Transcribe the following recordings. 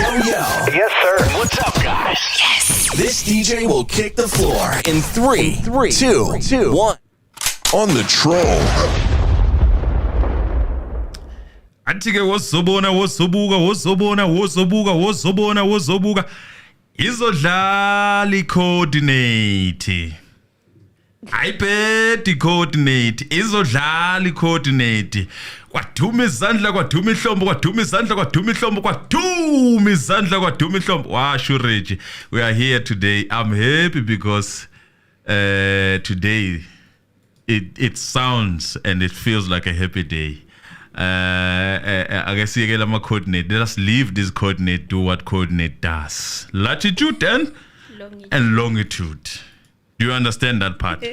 Yes, sir. What's up, guys? Yes. This DJ will kick the floor in three, two, one. On the troll. Athi-ke wosobona izodlala i-coordinate. Ayiphethe i-coordinate, izodlala i-coordinate. Kwaduma izandla, kwaduma ihlombo, kwaduma izandla, kwaduma ihlombo, kwaduma izandla, kwaduma ihlombo. Washo Reggie, we are here today. I'm happy because today it sounds and it feels like a happy day. I guess you get a coordinate. Let us leave this coordinate, do what coordinate does. Latitude and longitude. Do you understand that part?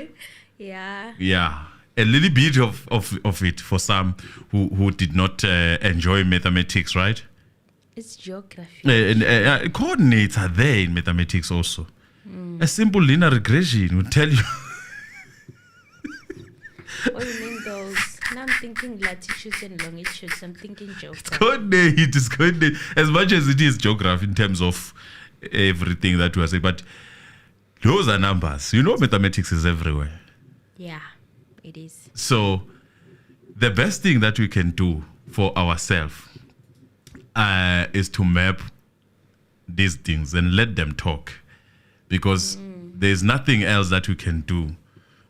Yeah. Yeah. A little bit of it for some who did not enjoy mathematics, right? It's geography. Coordinates are there in mathematics also. A simple linear regression will tell you. Oh, you mean those? Now I'm thinking latitudes and longitudes. I'm thinking geography. It's coordinate. As much as it is geography in terms of everything that we are saying, but those are numbers. You know, mathematics is everywhere. Yeah, it is. So the best thing that we can do for ourselves is to map these things and let them talk, because there's nothing else that we can do.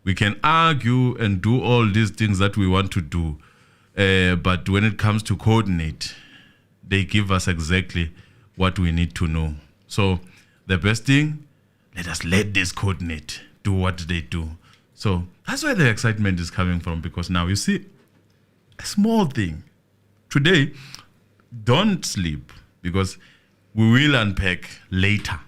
We can argue and do all these things that we want to do, but when it comes to coordinate, they give us exactly what we need to know. So the best thing, let us let this coordinate do what they do. So that's where the excitement is coming from, because now you see a small thing. Today, don't sleep, because we will unpack later,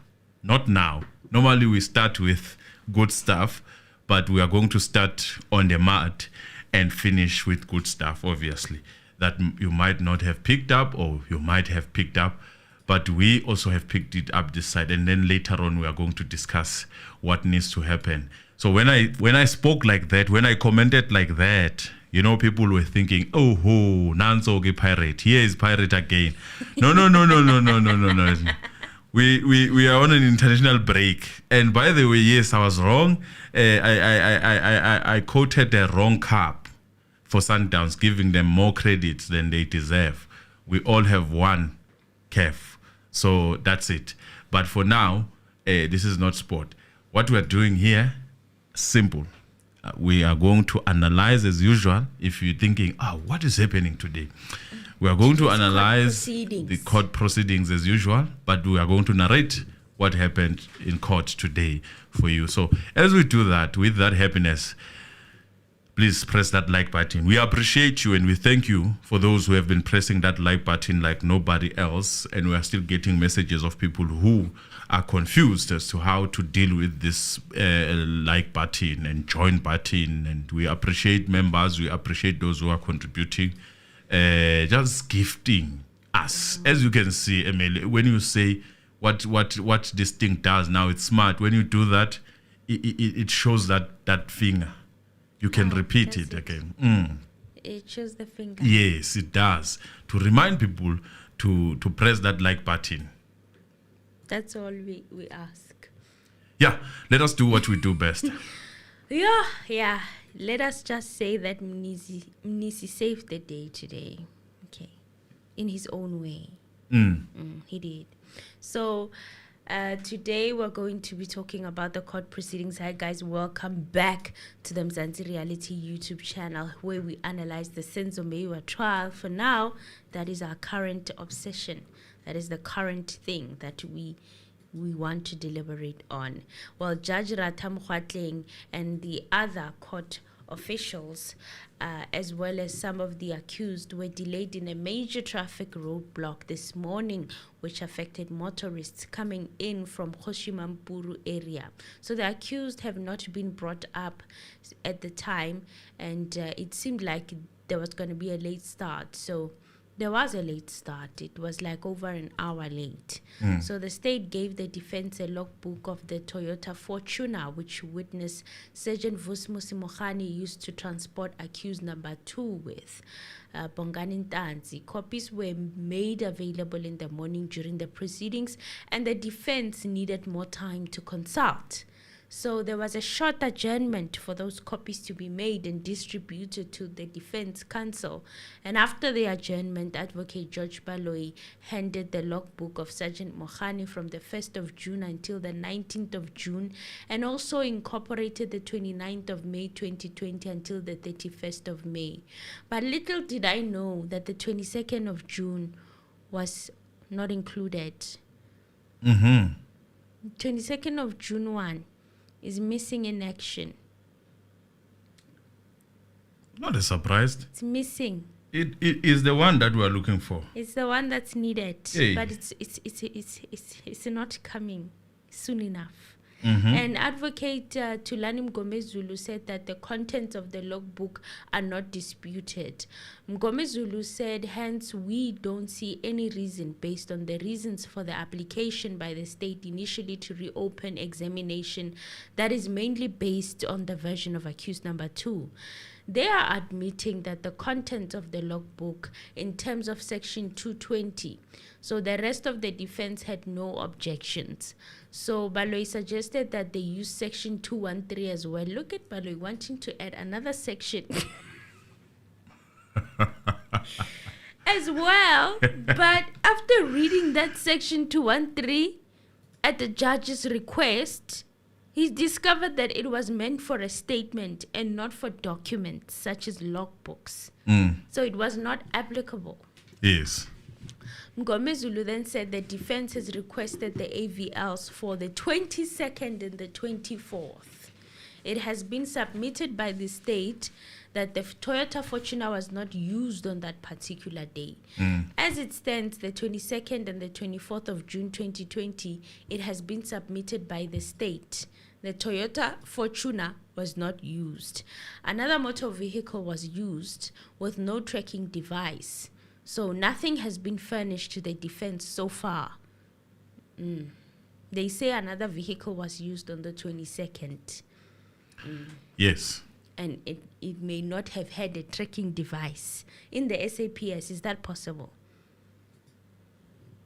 not now. Normally we start with good stuff, but we are going to start on the mat and finish with good stuff, obviously, that you might not have picked up or you might have picked up, but we also have picked it up this side. And then later on, we are going to discuss what needs to happen. So when I spoke like that, when I commented like that, you know, people were thinking, oh, Nanzo ge pirate. Here is pirate again. No. We are on an international break. And by the way, yes, I was wrong. I quoted the wrong cap for Sundowns, giving them more credit than they deserve. We all have one CAF. So that's it. But for now, this is not sport. What we are doing here, simple. We are going to analyze as usual. If you're thinking, what is happening today? We are going to analyze the court proceedings as usual, but we are going to narrate what happened in court today for you. So as we do that, with that happiness, please press that like button. We appreciate you and we thank you for those who have been pressing that like button like nobody else. And we are still getting messages of people who are confused as to how to deal with this like button and join button. And we appreciate members. We appreciate those who are contributing. Just gifting us. As you can see, Emily, when you say what this thing does now, it's smart. When you do that, it shows that finger. You can repeat it again. It shows the finger. Yes, it does. To remind people to press that like button. That's all we ask. Yeah, let us do what we do best. Yeah. Let us just say that Mnisi saved the day today. Okay. In his own way. He did. So today we're going to be talking about the court proceedings. Hi guys, welcome back to the Mzansi Reality YouTube channel, where we analyze the Senzo Meyiwa trial. For now, that is our current obsession. That is the current thing that we want to deliberate on. Well, Judge Ratam Khwatleng and the other court officials, as well as some of the accused, were delayed in a major traffic roadblock this morning, which affected motorists coming in from Kgoshimampuru area. So the accused have not been brought up at the time, and it seemed like there was going to be a late start. So There was a late start. It was like over an hour late. So the state gave the defense a logbook of the Toyota Fortuner, which witness Sergeant Vusmusi Mogane used to transport accused number 2 with. Bongani Ntanzi. Copies were made available in the morning during the proceedings, and the defense needed more time to consult. So there was a short adjournment for those copies to be made and distributed to the defense counsel. And after the adjournment, Advocate George Baloyi handed the logbook of Sergeant Mogane from the 1st of June until the 19th of June, and also incorporated the 29th of May 2020 until the 31st of May. But little did I know that the 22nd of June was not included. 22nd of June 1 is missing in action. Not a surprise. It's missing. It is the one that we are looking for. It's the one that's needed, Hey. but it's not coming soon enough. And Advocate Tulani Mgomezulu said that the contents of the logbook are not disputed. Mgomezulu said, hence, we don't see any reason based on the reasons for the application by the state initially to reopen examination that is mainly based on the version of accused number 2. They are admitting that the content of the logbook in terms of section 220. So the rest of the defense had no objections. So Baloyi suggested that they use section 213 as well. Look at Baloyi wanting to add another section as well. But after reading that section 213 at the judge's request, he discovered that it was meant for a statement and not for documents such as logbooks. So it was not applicable. Yes. Mgomezulu then said the defense has requested the AVLs for the 22nd and the 24th. It has been submitted by the state that the Toyota Fortuner was not used on that particular day. As it stands, the 22nd and the 24th of June 2020, it has been submitted by the state. The Toyota Fortuner was not used. Another motor vehicle was used with no tracking device. So nothing has been furnished to the defense so far. They say another vehicle was used on the 22nd. Yes. And it may not have had a tracking device in the SAPS. Is that possible?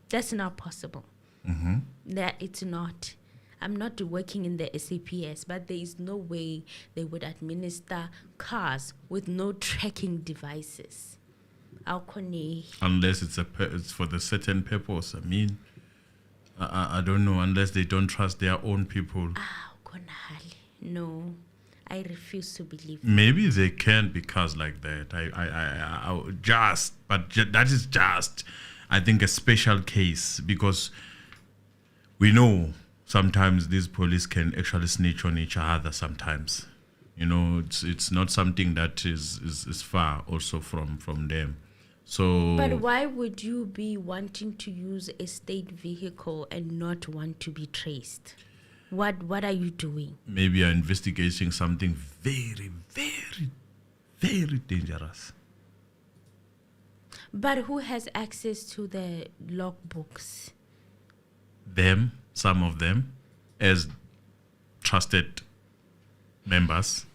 That's not possible. That it's not. I'm not working in the SAPS, but there is no way they would administer cars with no tracking devices. Unless it's for the certain purpose. I mean, I don't know, unless they don't trust their own people. No, I refuse to believe. Maybe they can because like that. That is just, I think, a special case, because we know sometimes these police can actually snitch on each other sometimes. You know, it's not something that is far also from them. So, but why would you be wanting to use a state vehicle and not want to be traced? What are you doing? Maybe you're investigating something very, very, very dangerous. But who has access to the logbooks? Them, some of them, as trusted members.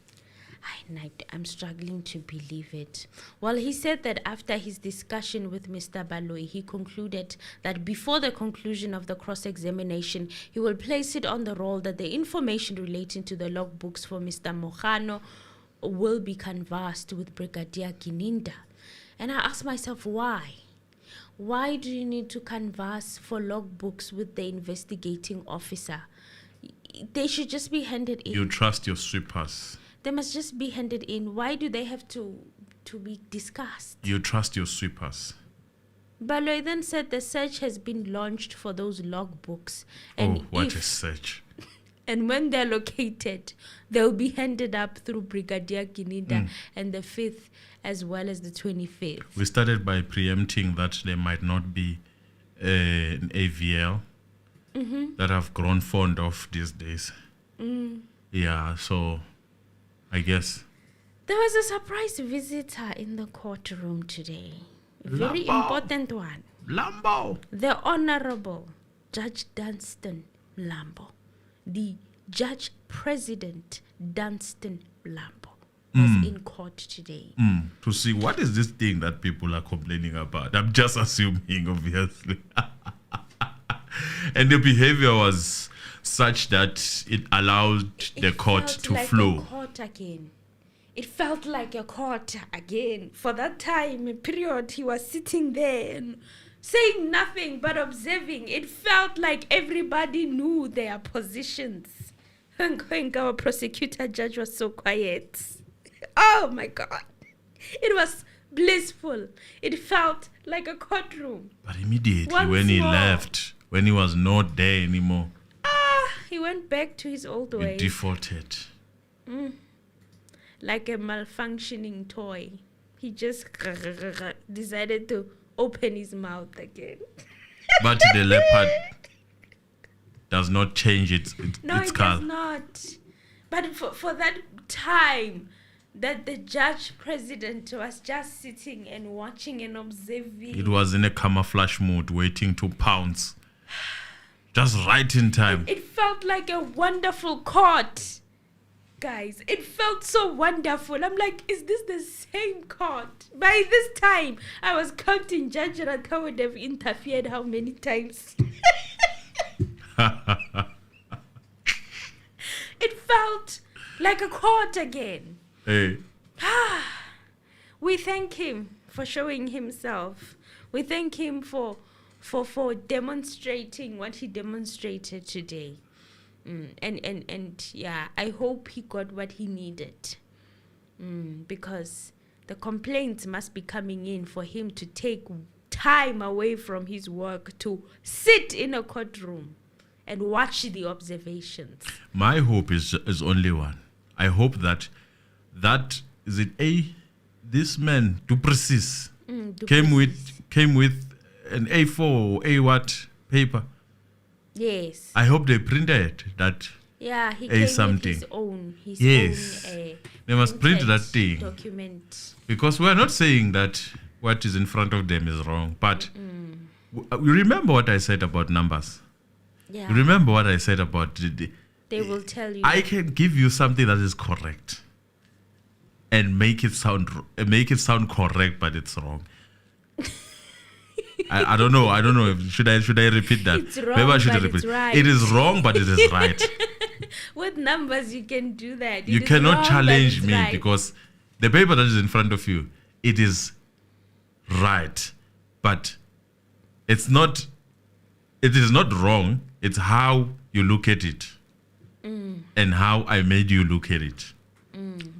I'm struggling to believe it. Well, he said that after his discussion with Mr. Baloyi, he concluded that before the conclusion of the cross-examination, he will place it on the roll that the information relating to the logbooks for Mr. Mogane will be canvassed with Brigadier Gininda. And I asked myself, why? Why do you need to canvass for logbooks with the investigating officer? They should just be handed in. You trust your sweepers. They must just be handed in. Why do they have to be discussed? You trust your sweepers. Baloyi then said the search has been launched for those logbooks. What a search. And when they're located, they'll be handed up through Brigadier Gininda and the 5th as well as the 25th. We started by preempting that there might not be an AVL that have grown fond of these days. Yeah, so I guess. There was a surprise visitor in the courtroom today. Very Lambo. important one. Lambo. The Honorable Judge Dunstan Mlambo, the Judge President Dunstan Mlambo, was in court today. To see what is this thing that people are complaining about. I'm just assuming, obviously. And the behavior was such that it allowed the court felt to like flow. A court again. It felt like a court again. For that time period, he was sitting there and saying nothing but observing. It felt like everybody knew their positions. Our prosecutor judge was so quiet. Oh my God. It was blissful. It felt like a courtroom. But immediately Once when he more. left, when he was not there anymore, He went back to his old he ways. defaulted. Like a malfunctioning toy. He just decided to open his mouth again. But the leopard does not change its No, its it color. does not. But for that time that the judge president was just sitting and watching and observing. It was in a camouflage mode, waiting to pounce. Just right in time. It felt like a wonderful court. Guys, it felt so wonderful. I'm like, is this the same court? By this time, I was counting Judge Raka would have interfered how many times. It felt like a court again. Hey, We thank him for showing himself. We thank him for demonstrating what he demonstrated today. And yeah, I hope he got what he needed. Because the complaints must be coming in for him to take time away from his work to sit in a courtroom and watch the observations. my hope is only one. I hope that is it this man Duplessis came with an A4 or A what paper. Yes. I hope they printed that. Yeah, he A came something. with his Yes. own They must print printed that thing. document. Because we're not saying that what is in front of them is wrong, but you remember what I said about numbers. Yeah. You remember what I said about They will tell you. I can give you something that is correct and make it sound correct, but it's wrong. I don't know. Should I repeat that? It's wrong, Maybe I should but repeat. it's right. It is wrong, but it is right. With numbers, you can do that. You It is cannot wrong, but challenge it's me right. because the paper that is in front of you, it is right, but it's not. It is not wrong. It's how you look at it, and how I made you look at it.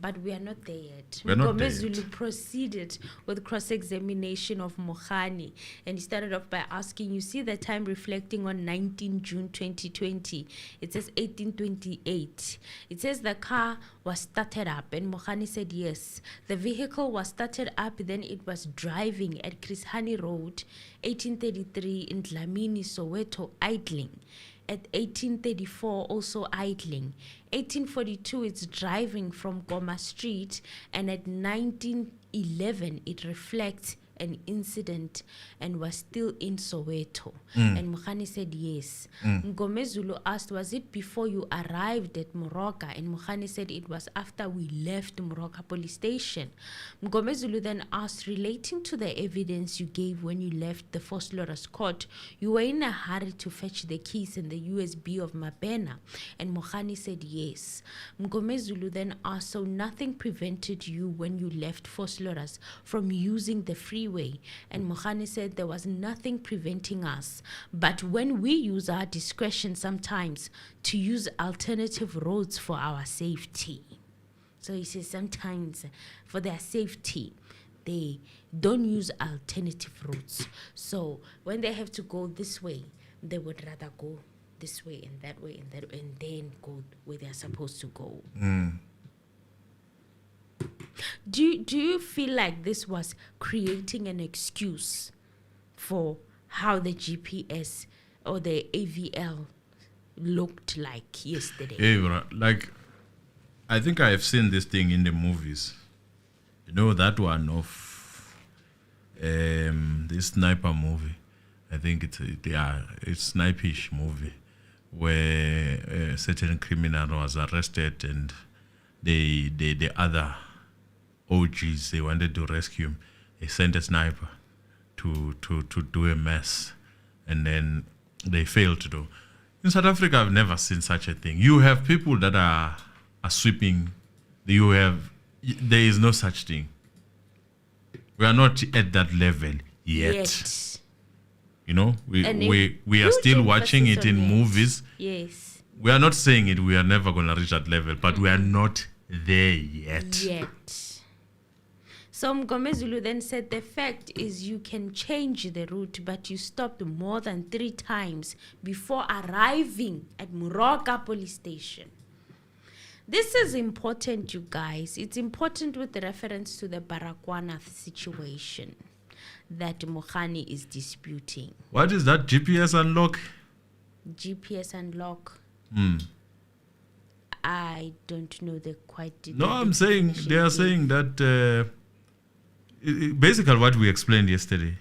But we are not there yet. We're not there Zulu yet. proceeded with cross-examination of Mogane, and he started off by asking, you see the time reflecting on 19 June 2020. It says 1828. It says the car was started up, and Mogane said yes. The vehicle was started up, then it was driving at Chris Hani Road, 1833 in Dlamini, Soweto, idling. At 1834, also idling. 1842, it's driving from Goma Street, and at 1911, it reflects an incident and was still in Soweto. And Mogane said yes. Ngomezulu asked, was it before you arrived at Moroka? And Mogane said it was after we left Moroka police station. Ngomezulu then asked, relating to the evidence you gave when you left the Foslorus court, you were in a hurry to fetch the keys and the USB of Mabena. And Mogane said yes. Ngomezulu then asked, so nothing prevented you when you left Foslorus from using the freeway? And Mogane said there was nothing preventing us, but when we use our discretion sometimes to use alternative roads for our safety. So he says sometimes for their safety, they don't use alternative routes. So when they have to go this way, they would rather go this way and that way and that way, and then go where they're supposed to go. Do you feel like this was creating an excuse for how the GPS or the AVL looked like yesterday? Hey, bro, like, I think I have seen this thing in the movies. You know that one of this sniper movie. I think it's snipish movie where a certain criminal was arrested and the other OGs, they wanted to rescue him. They sent a sniper to do a mess, and then they failed to do. In South Africa, I've never seen such a thing. You have people that are sweeping. There is no such thing. We are not at that level yet. You know, we are still watching it in movies. Yes. We are not saying it. We are never going to reach that level, but we are not there yet. So Mgomezulu then said the fact is you can change the route, but you stopped more than 3 times before arriving at Moroka police station. This is important, you guys. It's important with reference to the Baragwanath situation that Mogane is disputing. What is that GPS unlock? GPS unlock. I don't know the quite detail. No, I'm saying they are saying that basically what we explained yesterday.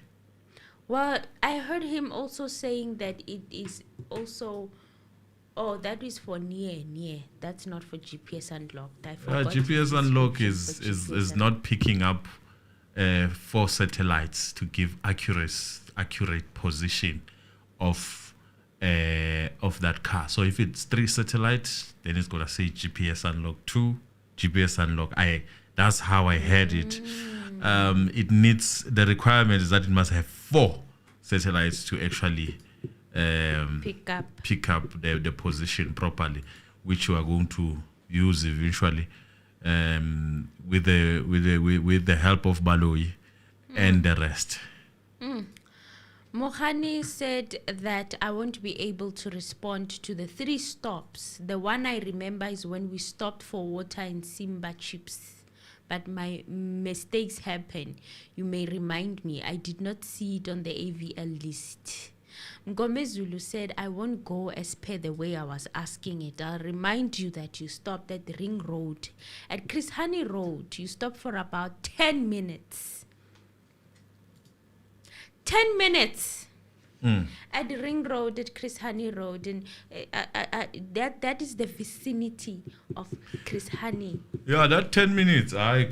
Well, I heard him also saying that it is also, that is for near. That's not for GPS unlocked. I forgot. GPS unlock is not picking up 4 satellites to give accurate position of that car. So if it's 3 satellites, then it's gonna say GPS unlock 2, GPS unlock. That's how I heard it. It needs, the requirement is that it must have 4 satellites to actually pick up the position properly, which we are going to use eventually with the help of Baloyi and the rest. Mogane said that I won't be able to respond to the 3 stops. The one I remember is when we stopped for water in Simba Chips. But my mistakes happen. You may remind me. I did not see it on the AVL list. Mgomezulu said, I won't go as per the way I was asking it. I'll remind you that you stopped at the Ring Road. At Chris Honey Road, you stopped for about 10 minutes. 10 minutes! At the Ring Road, at Chris Honey Road, and that is the vicinity of Chris Honey. Yeah, that 10 minutes, I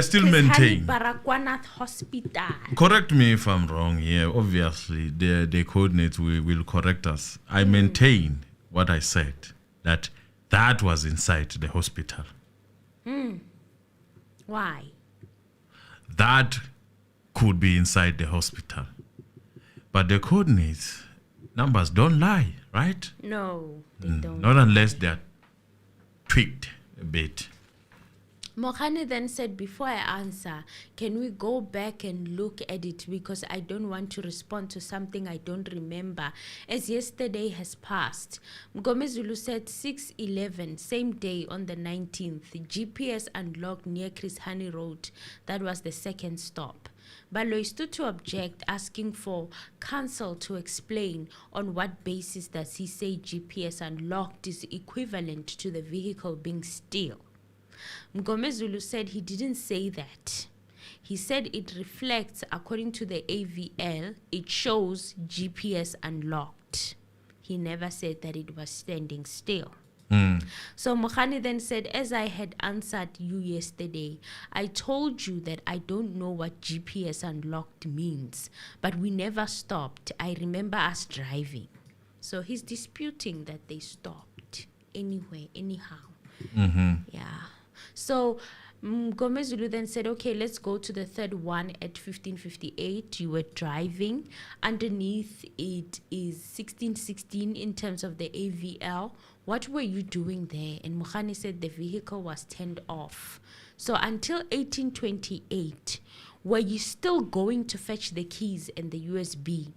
still Chris maintain. Honey Baragwanath Hospital. Correct me if I'm wrong here. Obviously, the coordinates will correct us. I maintain what I said, that was inside the hospital. Why? That could be inside the hospital. But the coordinates, numbers don't lie, right? No, they don't. Not unless they're tweaked a bit. Mogane then said, before I answer, can we go back and look at it, because I don't want to respond to something I don't remember, as yesterday has passed. Mgomezulu said 6:11, same day on the 19th, GPS unlocked near Chris Honey Road. That was the second stop. Baloyi stood to object, asking for counsel to explain on what basis does he say GPS unlocked is equivalent to the vehicle being still. Mgomezulu said he didn't say that. He said it reflects, according to the AVL, it shows GPS unlocked. He never said that it was standing still. So Mogane then said, as I had answered you yesterday, I told you that I don't know what GPS unlocked means, but we never stopped. I remember us driving. So he's disputing that they stopped anyway, anyhow. Yeah. So Mgomezulu then said, okay, let's go to the third one at 15:58. You were driving. Underneath it is 16:16 in terms of the AVL. What were you doing there? And Mogane said the vehicle was turned off. So until 18:28, were you still going to fetch the keys and the USB?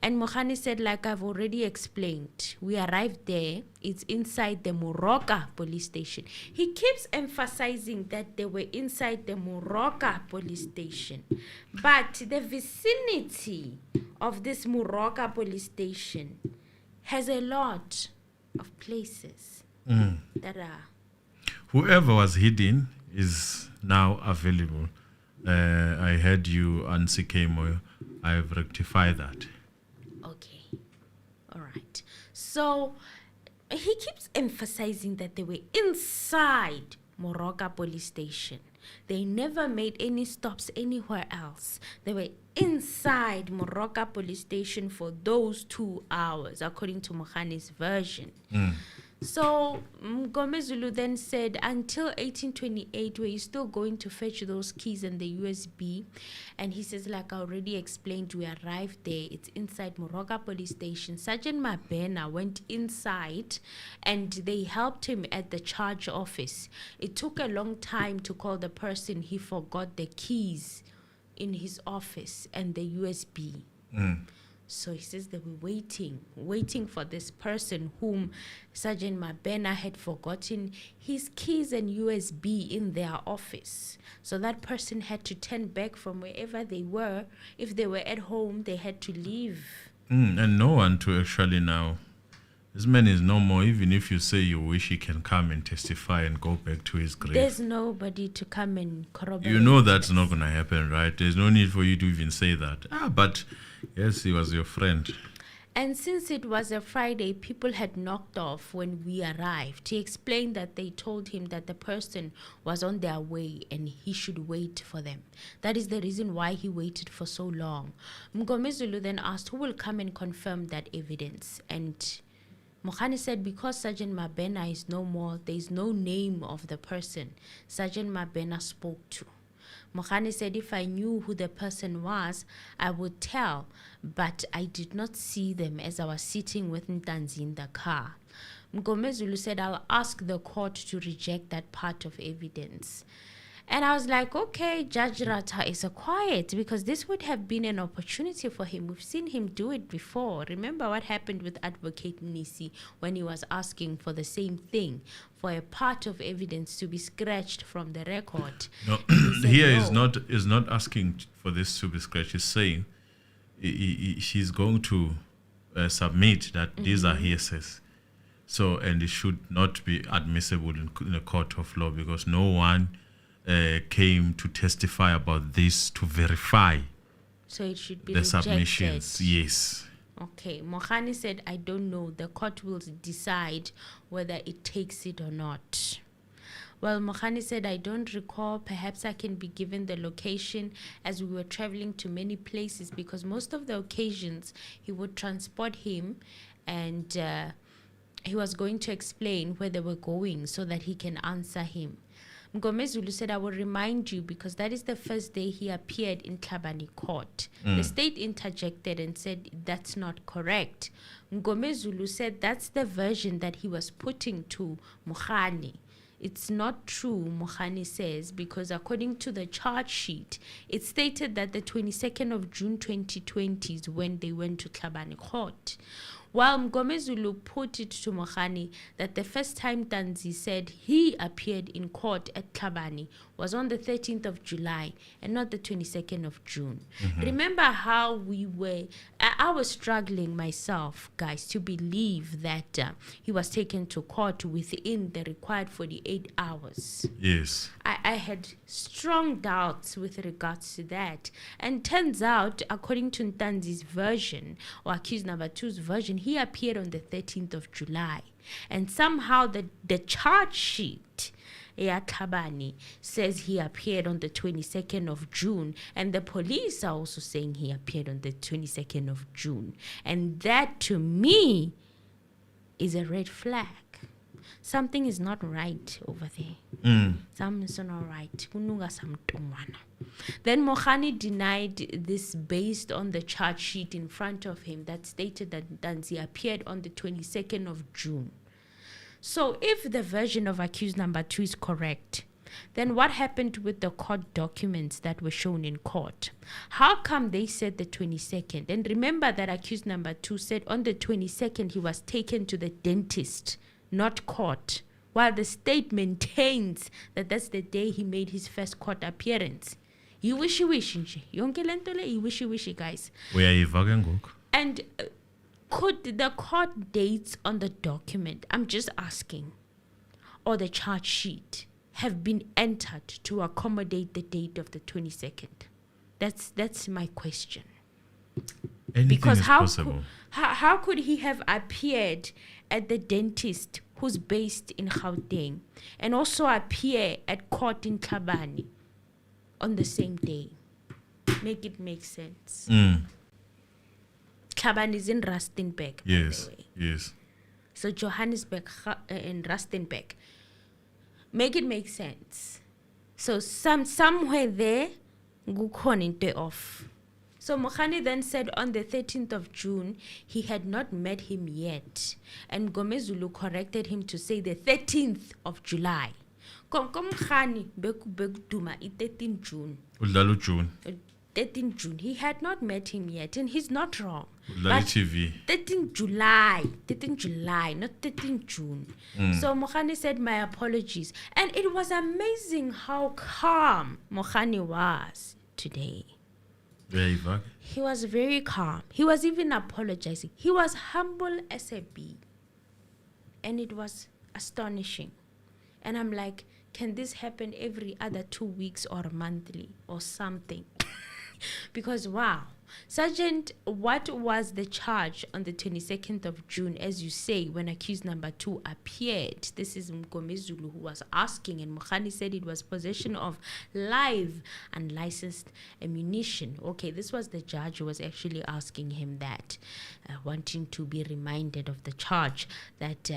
And Mogane said, like I've already explained, we arrived there. It's inside the Moroka police station. He keeps emphasizing that they were inside the Moroka police station. But the vicinity of this Moroka police station has a lot of places that are... Whoever was hidden is now available. I heard you answer Kemo. I've rectified that. Okay. All right. So he keeps emphasizing that they were inside Moroka police station. They never made any stops anywhere else. They were inside Moroka police station for those 2 hours, according to Mogane's version. So Mgomezulu then said, until 1828, were you still going to fetch those keys and the USB? And he says, like I already explained, we arrived there. It's inside Moroka police station. Sergeant Mabena went inside and they helped him at the charge office. It took a long time to call the person. He forgot the keys in his office and the USB. So he says they were waiting for this person whom Sergeant Mabena had forgotten his keys and USB in their office. So that person had to turn back from wherever they were. If they were at home, they had to leave. And no one to actually now. This man is no more. Even if you say you wish he can come and testify and go back to his grave. There's nobody to come and corroborate. You know that's not going to happen, right? There's no need for you to even say that. But yes, he was your friend. And since it was a Friday, people had knocked off when we arrived. He explained that they told him that the person was on their way and he should wait for them. That is the reason why he waited for so long. Mgomezulu then asked who will come and confirm that evidence. And Mogane said because Sergeant Mabena is no more, there is no name of the person Sergeant Mabena spoke to. Mogane said if I knew who the person was, I would tell, but I did not see them as I was sitting with Ntanzi in the car. Mgomezulu said I'll ask the court to reject that part of evidence. And I was like, okay, Judge Rata is quiet because this would have been an opportunity for him. We've seen him do it before. Remember what happened with Advocate Nisi when he was asking for the same thing, for a part of evidence to be scratched from the record. No, here is not asking for this to be scratched. He's saying she's going to submit that these are hearsays. So, and it should not be admissible in a court of law because no one came to testify about this to verify so it should be the rejected. submissions. Yes. Okay, Mogane said, I don't know. The court will decide whether it takes it or not. Well, Mogane said, I don't recall. Perhaps I can be given the location as we were traveling to many places because most of the occasions he would transport him and he was going to explain where they were going so that he can answer him. Mgomezulu said, I will remind you because that is the first day he appeared in Tlhabane court. The state interjected and said, that's not correct. Mgomezulu said, that's the version that he was putting to Mogane. It's not true, Mogane says, because according to the charge sheet, it stated that the 22nd of June 2020 is when they went to Tlhabane court. While Mgomezulu put it to Mogane that the first time Tanzi said he appeared in court at Tlhabane was on the 13th of July and not the 22nd of June. Remember how I was struggling myself, guys, to believe that he was taken to court within the required 48 hours. Yes. I had strong doubts with regards to that. And turns out, according to Ntanzi's version, or accused number 2's version, he appeared on the 13th of July. And somehow the charge sheet, Tlhabane, says he appeared on the 22nd of June. And the police are also saying he appeared on the 22nd of June. And that, to me, is a red flag. Something is not right over there. Something's not right. Then Mogane denied this based on the charge sheet in front of him that stated that Danzi appeared on the 22nd of June. So if the version of accused number 2 is correct, then what happened with the court documents that were shown in court? How come they said the 22nd? And remember that accused number 2 said on the 22nd he was taken to the dentist, not court, while the state maintains that that's the day he made his first court appearance. You wishy nje. Yonke lento le you wishy guys. And could the court dates on the document, I'm just asking, or the charge sheet, have been entered to accommodate the date of the 22nd? That's my question. Anything Because is possible. how could he have appeared at the dentist who's based in Gauteng and also appear at court in Tlhabane on the same day? Make it make sense. Tlhabane is in Rustenburg, by Yes, the way. yes. So Johannesburg and Rustenburg. Make it make sense. So somewhere there, kukhona into off. So Mogane then said on the 13th of June, he had not met him yet. And Gomezulu corrected him to say the 13th of July. Mogane bekuduma 13th June. Udlala June. 13th June. He had not met him yet, and he's not wrong. Udlala TV. 13th July, not 13th June. So Mogane said, my apologies. And it was amazing how calm Mogane was today. Veiws. He was very calm. He was even apologizing. He was humble as a bee. And it was astonishing. And I'm like, can this happen every other 2 weeks or monthly or something? Because, wow. Sergeant, what was the charge on the 22nd of June, as you say, when accused number 2 appeared? This is Mgomezulu who was asking, and Mogane said it was possession of live unlicensed ammunition. Okay, this was the judge who was actually asking him that, wanting to be reminded of the charge that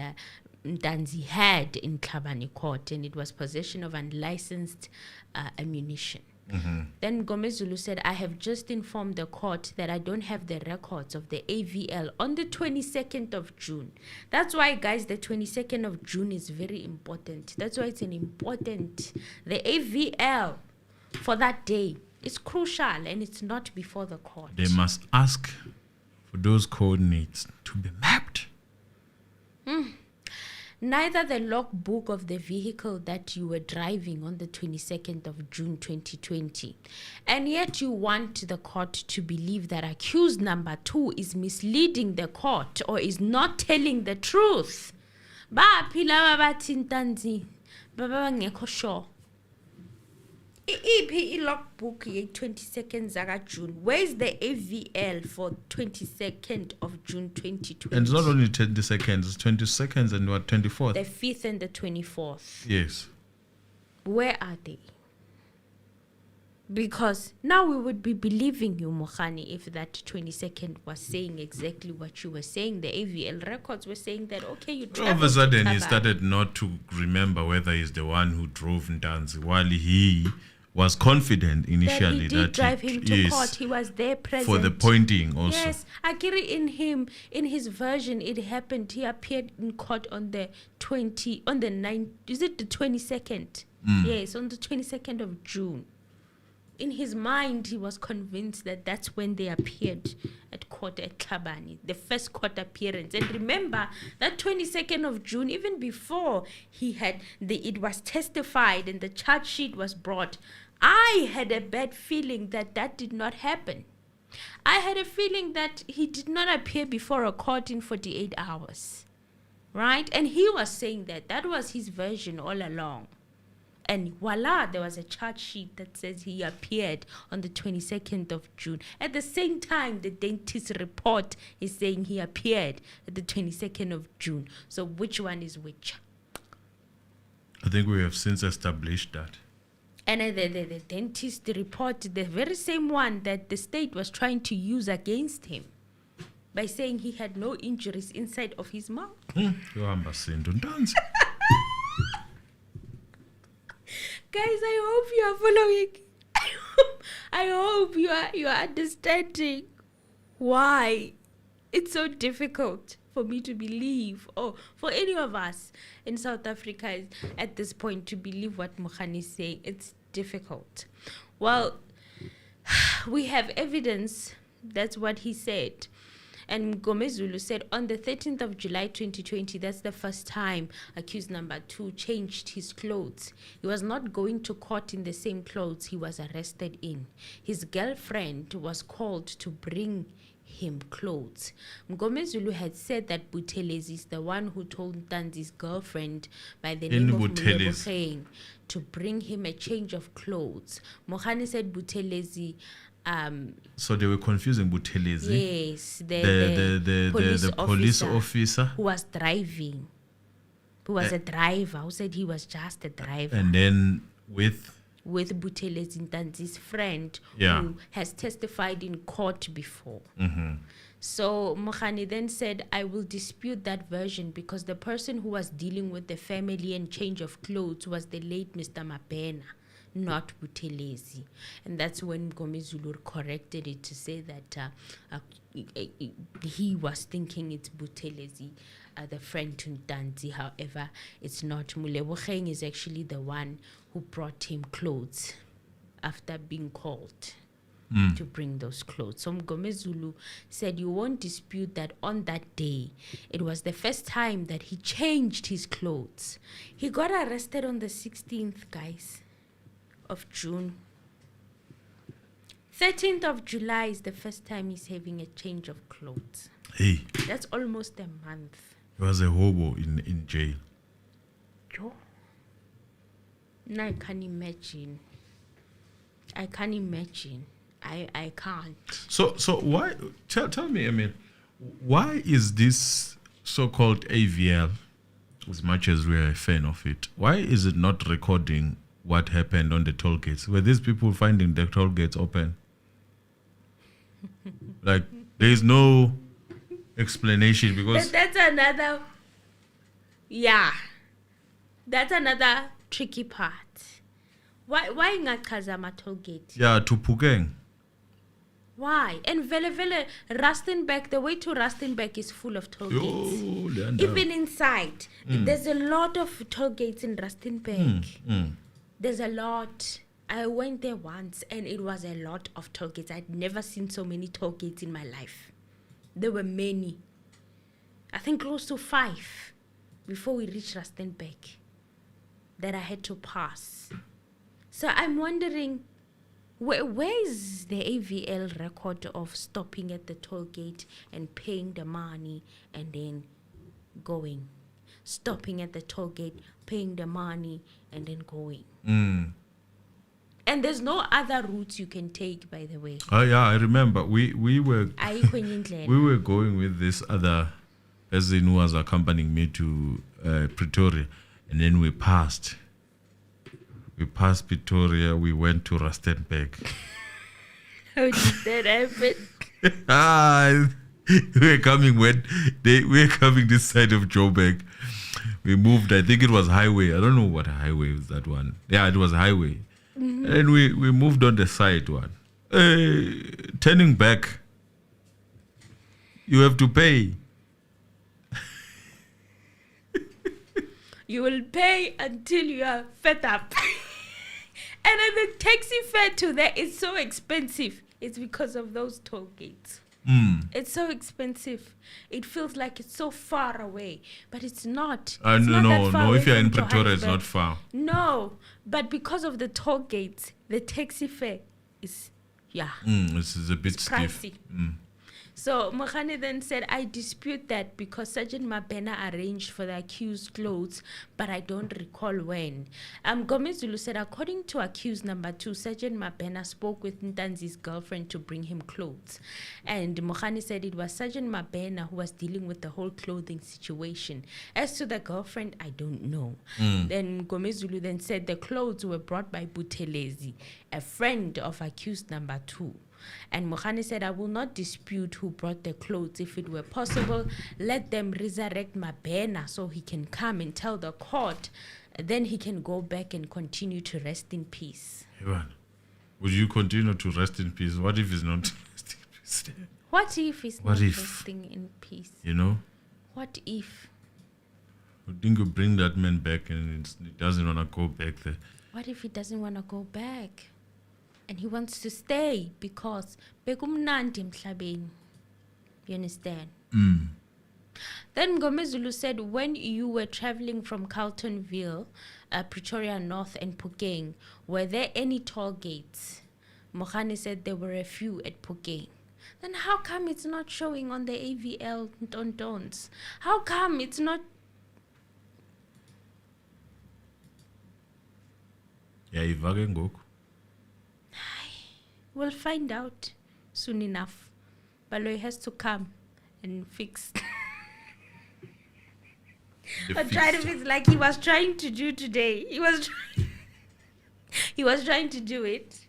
Ntanzi had in Tlhabane court, and it was possession of unlicensed ammunition. Then Gomezulu said, I have just informed the court that I don't have the records of the AVL on the 22nd of June. That's why, guys, the 22nd of June is very important. That's why it's an important. The AVL for that day is crucial, and it's not before the court. They must ask for those coordinates to be mapped. Neither the logbook of the vehicle that you were driving on the 22nd of June 2020, and yet you want the court to believe that accused number 2 is misleading the court or is not telling the truth. Ba phila ba bathintanzi ba bangekho sure. Iphi logbook ye 22nd zaka June? Where's the AVL for 22nd of June 2020? And it's not only 20 seconds, it's 20 seconds and what, 24th? The 5th and the 24th. Yes. Where are they? Because now we would be believing you, Mogane, if that 22nd was saying exactly what you were saying. The AVL records were saying that, okay, you traveled All of a sudden, to he Tlhabane. started not to remember whether he's the one who drove Ntanzi, while he was confident initially that he did drive him to court. He was there present. For the pointing also. Yes, Akiri in his version, it happened. He appeared in court on the 9th, is it the 22nd? Yes, on the 22nd of June. In his mind, he was convinced that that's when they appeared at court at Tlhabane, the first court appearance. And remember, that 22nd of June, even before it was testified and the charge sheet was brought, I had a bad feeling that did not happen. I had a feeling that he did not appear before a court in 48 hours, right? And he was saying that was his version all along. And voila, there was a charge sheet that says he appeared on the 22nd of June. At the same time, the dentist report is saying he appeared at the 22nd of June. So which one is which? I think we have since established that. And the dentist report, the very same one that the state was trying to use against him by saying he had no injuries inside of his mouth. Yohamba Senzo Ntanzi. Guys, I hope you are following. I hope you are understanding why it's so difficult for me to believe, or for any of us in South Africa at this point to believe what Mogane is saying. It's difficult. Well, we have evidence. That's what he said. And Gomezulu said on the 13th of July 2020, that's the first time accused number 2 changed his clothes. He was not going to court in the same clothes he was arrested in. His girlfriend was called to bring him clothes. Mgomezulu had said that Buthelezi is the one who told Ntanzi's girlfriend by the name of Buthelezi to bring him a change of clothes. Mogane said Buthelezi. So they were confusing Buthelezi. Yes, the police officer who was driving, who was a driver, who said he was just a driver. And then with Buthelezi Ntanzi's friend who has testified in court before. So Mogane then said, I will dispute that version because the person who was dealing with the family and change of clothes was the late Mr. Mabena, not Buthelezi. And that's when Mgomezulu corrected it to say that he was thinking it's Buthelezi, the friend to Ntanzi. However, it's not. Molebogeng is actually the one who brought him clothes after being called to bring those clothes. So Mgomezulu said you won't dispute that on that day, it was the first time that he changed his clothes. He got arrested on the 16th, guys, of June. 13th of July is the first time he's having a change of clothes. Hey. That's almost a month. He was a hobo in jail. Joe. Now I can't imagine. I can't. So why? Tell me, I mean, why is this so-called AVL, as much as we are a fan of it, why is it not recording what happened on the toll gates? Were these people finding the toll gates open? Like, there is no explanation because That's another. Yeah, that's another tricky part. Why ngachazama toll gate? to Pukeng. Why? And Vele Rustenburg, the way to Rustenburg is full of toll gates. Even inside, there's a lot of toll gates in Rustenburg. There's a lot. I went there once and it was a lot of toll gates. I'd never seen so many toll gates in my life. There were many. I think close to 5 before we reached Rustenburg that I had to pass. So I'm wondering, where is the AVL record of stopping at the toll gate and paying the money and then going? Stopping at the toll gate, paying the money and then going. And there's no other routes you can take, by the way. Oh yeah, I remember. We were going with this other person who was accompanying me to Pretoria, and then we passed. We passed Pretoria. We went to Rustenburg. How did that happen? We were coming this side of Joburg. We moved. I think it was highway. I don't know what highway was that one. Yeah, it was highway. And we moved on the side one. Turning back, you have to pay. You will pay until you are fed up. And then the taxi fare to there is so expensive. It's because of those toll gates. It's so expensive. It feels like it's so far away, but it's not. It's not that far no. away If you're in from Pretoria, it's Johannesburg. not far. No, but because of the toll gates, the taxi fare is, It's a bit stiff. pricey. So Mogane then said, I dispute that because Sergeant Mabena arranged for the accused clothes, but I don't recall when. Gomezulu said, according to accused number 2, Sergeant Mabena spoke with Ntanzi's girlfriend to bring him clothes. And Mogane said it was Sergeant Mabena who was dealing with the whole clothing situation. As to the girlfriend, I don't know. Then Gomezulu then said the clothes were brought by Buthelezi, a friend of accused number 2. And Mogane said, I will not dispute who brought the clothes. If it were possible, let them resurrect Mabena so he can come and tell the court. Then he can go back and continue to rest in peace. Ivan, would you continue to rest in peace? What if he's not resting in peace? What if he's not resting in peace? You know? What if? You think you bring that man back and he doesn't want to go back there? What if he doesn't want to go back? And he wants to stay because bekumnandi emhlabeni. You understand? Then Gomezulu said, when you were traveling from Carltonville, Pretoria North and Pukeng, were there any toll gates? Mogane said there were a few at Pukeng. then how come it's not showing on the AVL Tontons? How come it's not? Yeah, ivake ngoku. We'll find out soon enough. Baloy has to come and fix. The Try to fixture. fix like he was trying to do today. He was trying to do it.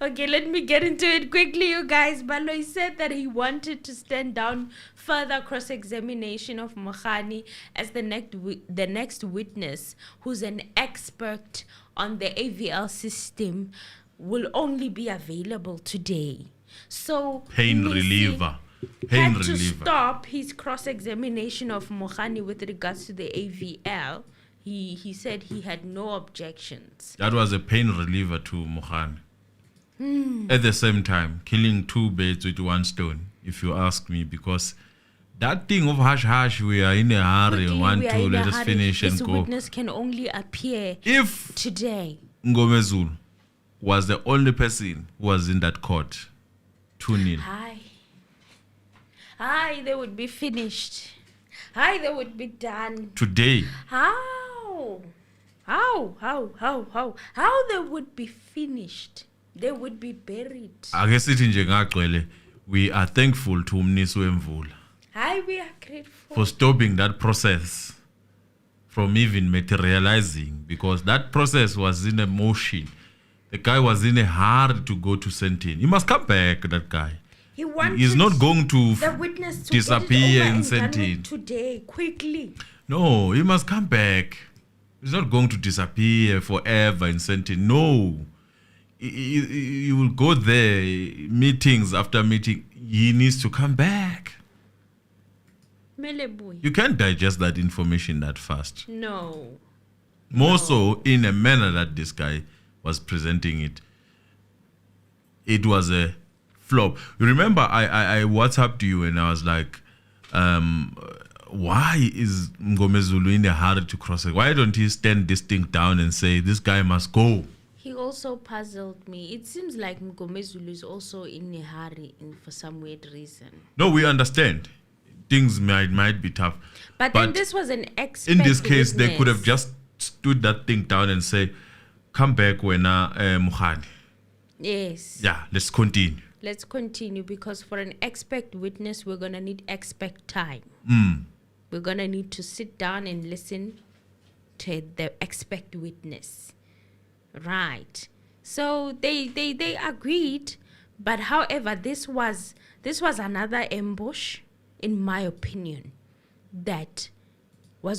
Okay, let me get into it quickly, you guys. Baloy said that he wanted to stand down further cross-examination of Mogane as the next witness, who's an expert on the AVL system, will only be available today. So Pain Nisi reliever. Pain had to reliever. stop his cross-examination of Mogane with regards to the AVL. He said he had no objections. That was a pain reliever to Mogane. At the same time, killing two birds with one stone, if you ask me, because that thing of hush, we are in a hurry, Quickly, want we are to in a let us hurry. finish This and go. witness can only appear If today. Ngomezulu was the only person who was in that court, tune in. Hi, they would be finished. Hi, they would be done. Today, How they would be finished? They would be buried. ake sithi nje ngagcwele, we are thankful to umnisi wemvula Hi, we are grateful. for stopping that process from even materializing, because that process was in a motion. The guy was in a hurry to go to Sentin. He must come back, that guy. He wanted He's not going to the witness to disappear get it over and and send done in. with today, quickly. No, he must come back. He's not going to disappear forever in Sentin. No. He will go there, meetings after meeting. He needs to come back. Meleboy. You can't digest that information that fast. No. More so in a manner that this guy was presenting it. It was a flop. You remember I WhatsApped you and I was like, why is Ngomezulu in a hurry to cross it? Why don't he stand this thing down and say, this guy must go? He also puzzled me. It seems like Ngomezulu is also in a hurry for some weird reason. No, we understand. Things might be tough. But then this was an expert in this case, they witness. could have just stood that thing down and say, come back when Mogane. Yes. Yeah, let's continue. Let's continue, because for an expert witness, we're going to need expert time. We're going to need to sit down and listen to the expert witness. Right. So they agreed, but however, this was another ambush, in my opinion, that they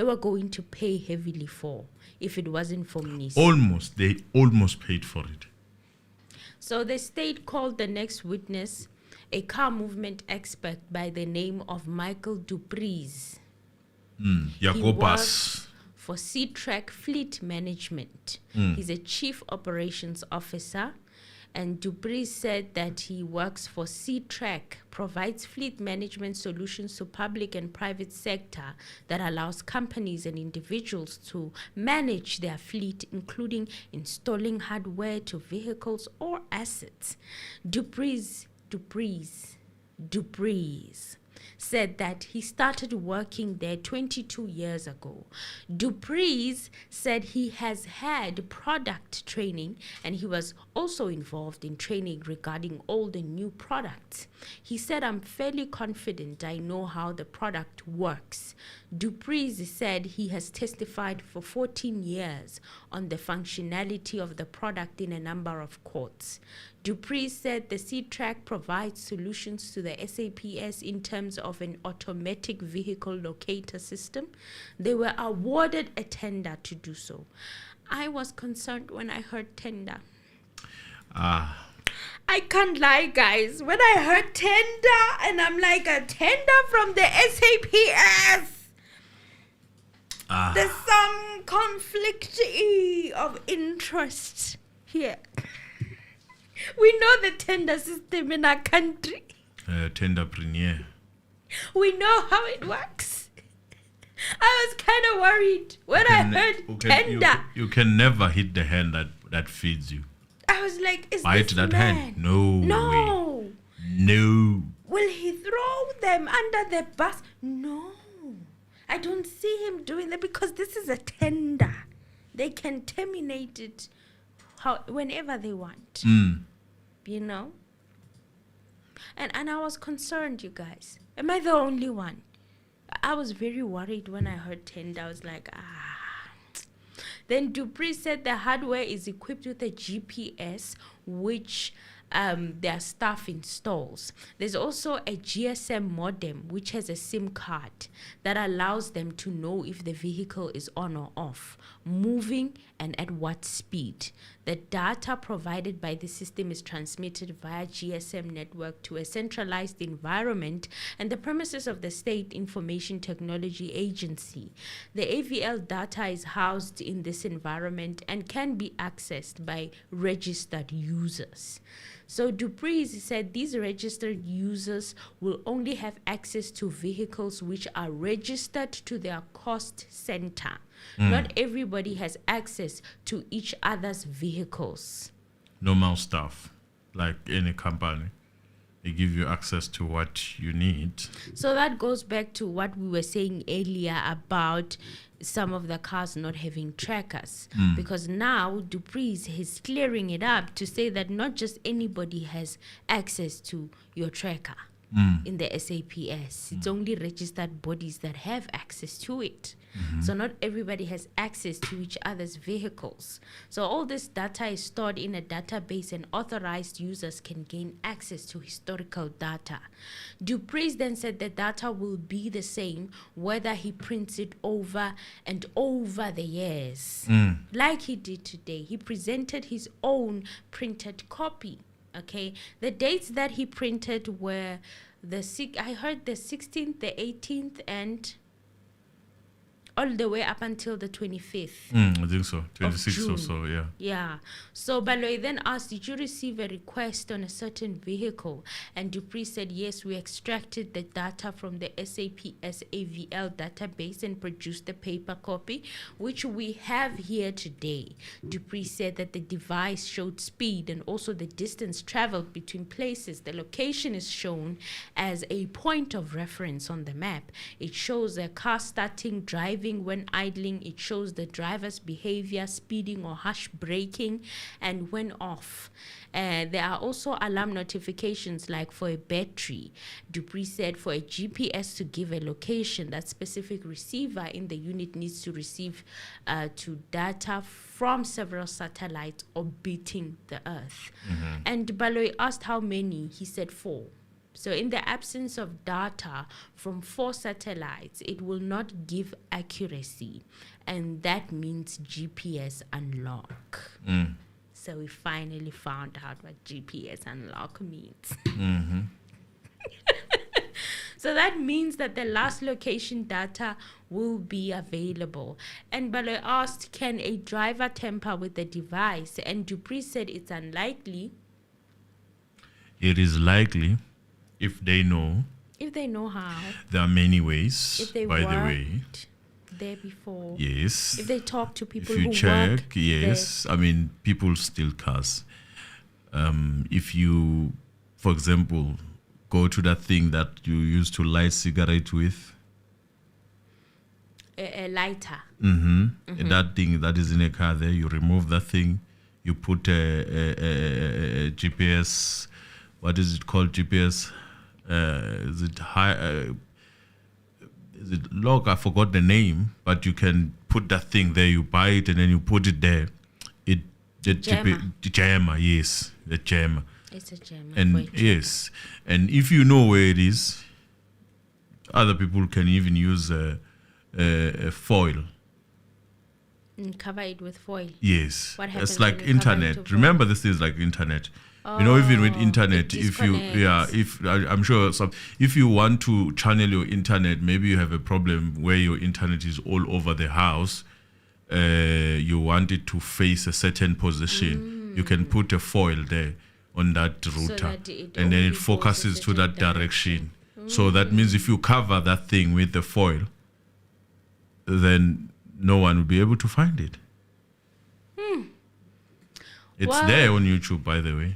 were going to pay heavily for if it wasn't for Mnisi. They almost paid for it. So the state called the next witness a car movement expert by the name of Michael Dupreez. He Jacobus. works for Sea-Track Fleet Management. He's a chief operations officer. And Dupreez said that he works for Sea-Track, provides fleet management solutions to public and private sector that allows companies and individuals to manage their fleet, including installing hardware to vehicles or assets. Dupreez said that he started working there 22 years ago. Dupreez said he has had product training, and he was also involved in training regarding old and new products. He said, I'm fairly confident I know how the product works. Dupreez said he has testified for 14 years on the functionality of the product in a number of courts. Dupreez said the Sea-Track provides solutions to the SAPS in terms of an automatic vehicle locator system. They were awarded a tender to do so. I was concerned when I heard tender. I can't lie, guys. When I heard tender, and I'm like, a tender from the SAPS. There's some conflict of interest here. We know the tender system in our country. Tenderpreneur. We know how it works. I was kind of worried when I heard tender. You can never hit the hand that feeds you. I was like, is Bite this that man? hand. No. No. No. Will he throw them under the bus? No. I don't see him doing that because this is a tender. They can terminate it whenever they want. You know? And I was concerned, you guys. Am I the only one? I was very worried when I heard tender. I was like, Then Dupree said the hardware is equipped with a GPS, which their staff installs. There's also a GSM modem, which has a SIM card that allows them to know if the vehicle is on or off, moving, and at what speed. The data provided by the system is transmitted via GSM network to a centralized environment and the premises of the State Information Technology Agency. The AVL data is housed in this environment and can be accessed by registered users. So Dupree said these registered users will only have access to vehicles which are registered to their cost center. Not everybody has access to each other's vehicles. Normal stuff, like any company. They give you access to what you need. So that goes back to what we were saying earlier about some of the cars not having trackers. Because now Dupree is clearing it up to say that not just anybody has access to your tracker in the SAPS. It's only registered bodies that have access to it. So not everybody has access to each other's vehicles. So all this data is stored in a database and authorized users can gain access to historical data. Dupree then said the data will be the same whether he prints it over and over the years. Like he did today. He presented his own printed copy. Okay, the dates that he printed were I heard the 16th, the 18th, and all the way up until the 25th. I think so. 26 or June. so, yeah. Yeah. So Baloy then asked, did you receive a request on a certain vehicle? And Dupree said, yes, we extracted the data from the SAPS AVL database and produced the paper copy, which we have here today. Dupree said that the device showed speed and also the distance traveled between places. The location is shown as a point of reference on the map. It shows a car starting, driving, when idling. It shows the driver's behavior, speeding or harsh braking, and when off. There are also alarm notifications like for a battery. Dupree said for a GPS to give a location, that specific receiver in the unit needs to receive to data from several satellites orbiting the Earth. And Baloy asked how many. He said 4. So in the absence of data from 4 satellites, it will not give accuracy. And that means GPS unlock. So we finally found out what GPS unlock means. So that means that the last location data will be available. And Baloy asked, can a driver tamper with the device? And Dupree said it's unlikely. It is likely. If they know. If they know how. There are many ways, If they by the way. worked there before. Yes. If they talk to people if you who check, work yes. I mean, people steal cars. If you, for example, go to that thing that you used to light cigarette with. A lighter. That thing that is in a car there, you remove that thing, you put a GPS, what is it called, GPS? Is it log? I forgot the name, but you can put that thing there. You buy it and then you put it there. The jammer, yes, the jammer. It's a jammer. And yes, and if you know where it is, other people can even use a foil. And cover it with foil. Yes, What happens it's like when you cover it internet. with foil? Remember, this is like internet. Even with internet, if disconnects. I'm sure if you want to channel your internet, maybe you have a problem where your internet is all over the house. You want it to face a certain position. You can put a foil there on that router, that it and then only it goes a focuses to that certain direction. So that means if you cover that thing with the foil, then no one will be able to find it. It's Well- there on YouTube, by the way.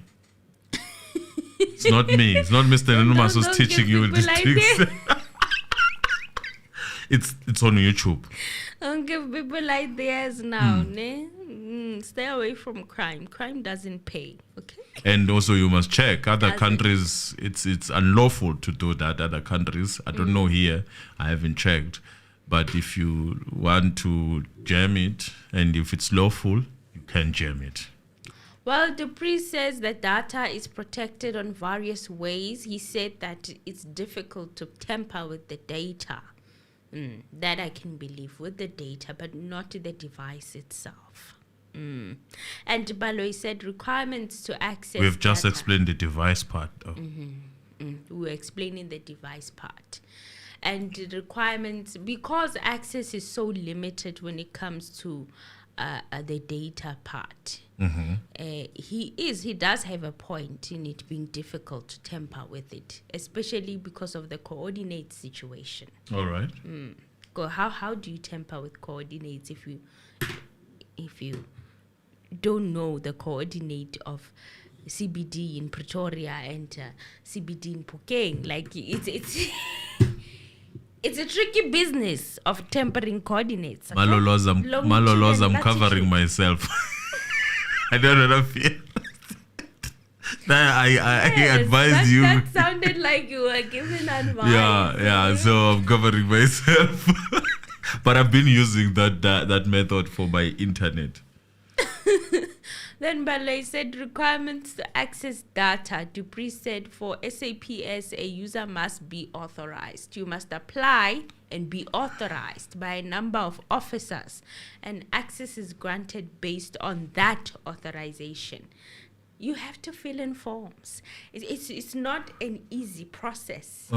It's not me. It's not Mr. Numas who's Don't teaching give you people these tricks. ideas. It's on YouTube. Don't give people ideas now, ne? Stay away from crime. Crime doesn't pay, okay? And also you must check other Does it? countries. It's unlawful to do that. Other countries. I don't know here. I haven't checked. But if you want to jam it, and if it's lawful, you can jam it. Well, Dupree says that data is protected on various ways. He said that it's difficult to tamper with the data. That I can believe, with the data, but not the device itself. And Baloy said requirements to access We've just data. explained the device part. Though. We were explaining the device part. And the requirements, because access is so limited when it comes to the data part. He does have a point in it being difficult to tamper with it, especially because of the coordinate situation. All right. How do you tamper with coordinates if you don't know the coordinate of CBD in Pretoria and CBD in Phokeng? Like it's it's a tricky business of tampering coordinates. Okay? Malolos, Longitude I'm and covering latitude. myself. I don't know feel. I Yes, advise you. That sounded like you were giving advice. Yeah. So I'm covering myself. But I've been using that method for my internet. Then Balay said requirements to access data. Dupree said for SAPS, a user must be authorized. You must apply and be authorized by a number of officers, and access is granted based on that authorization. You have to fill in forms. It's not an easy process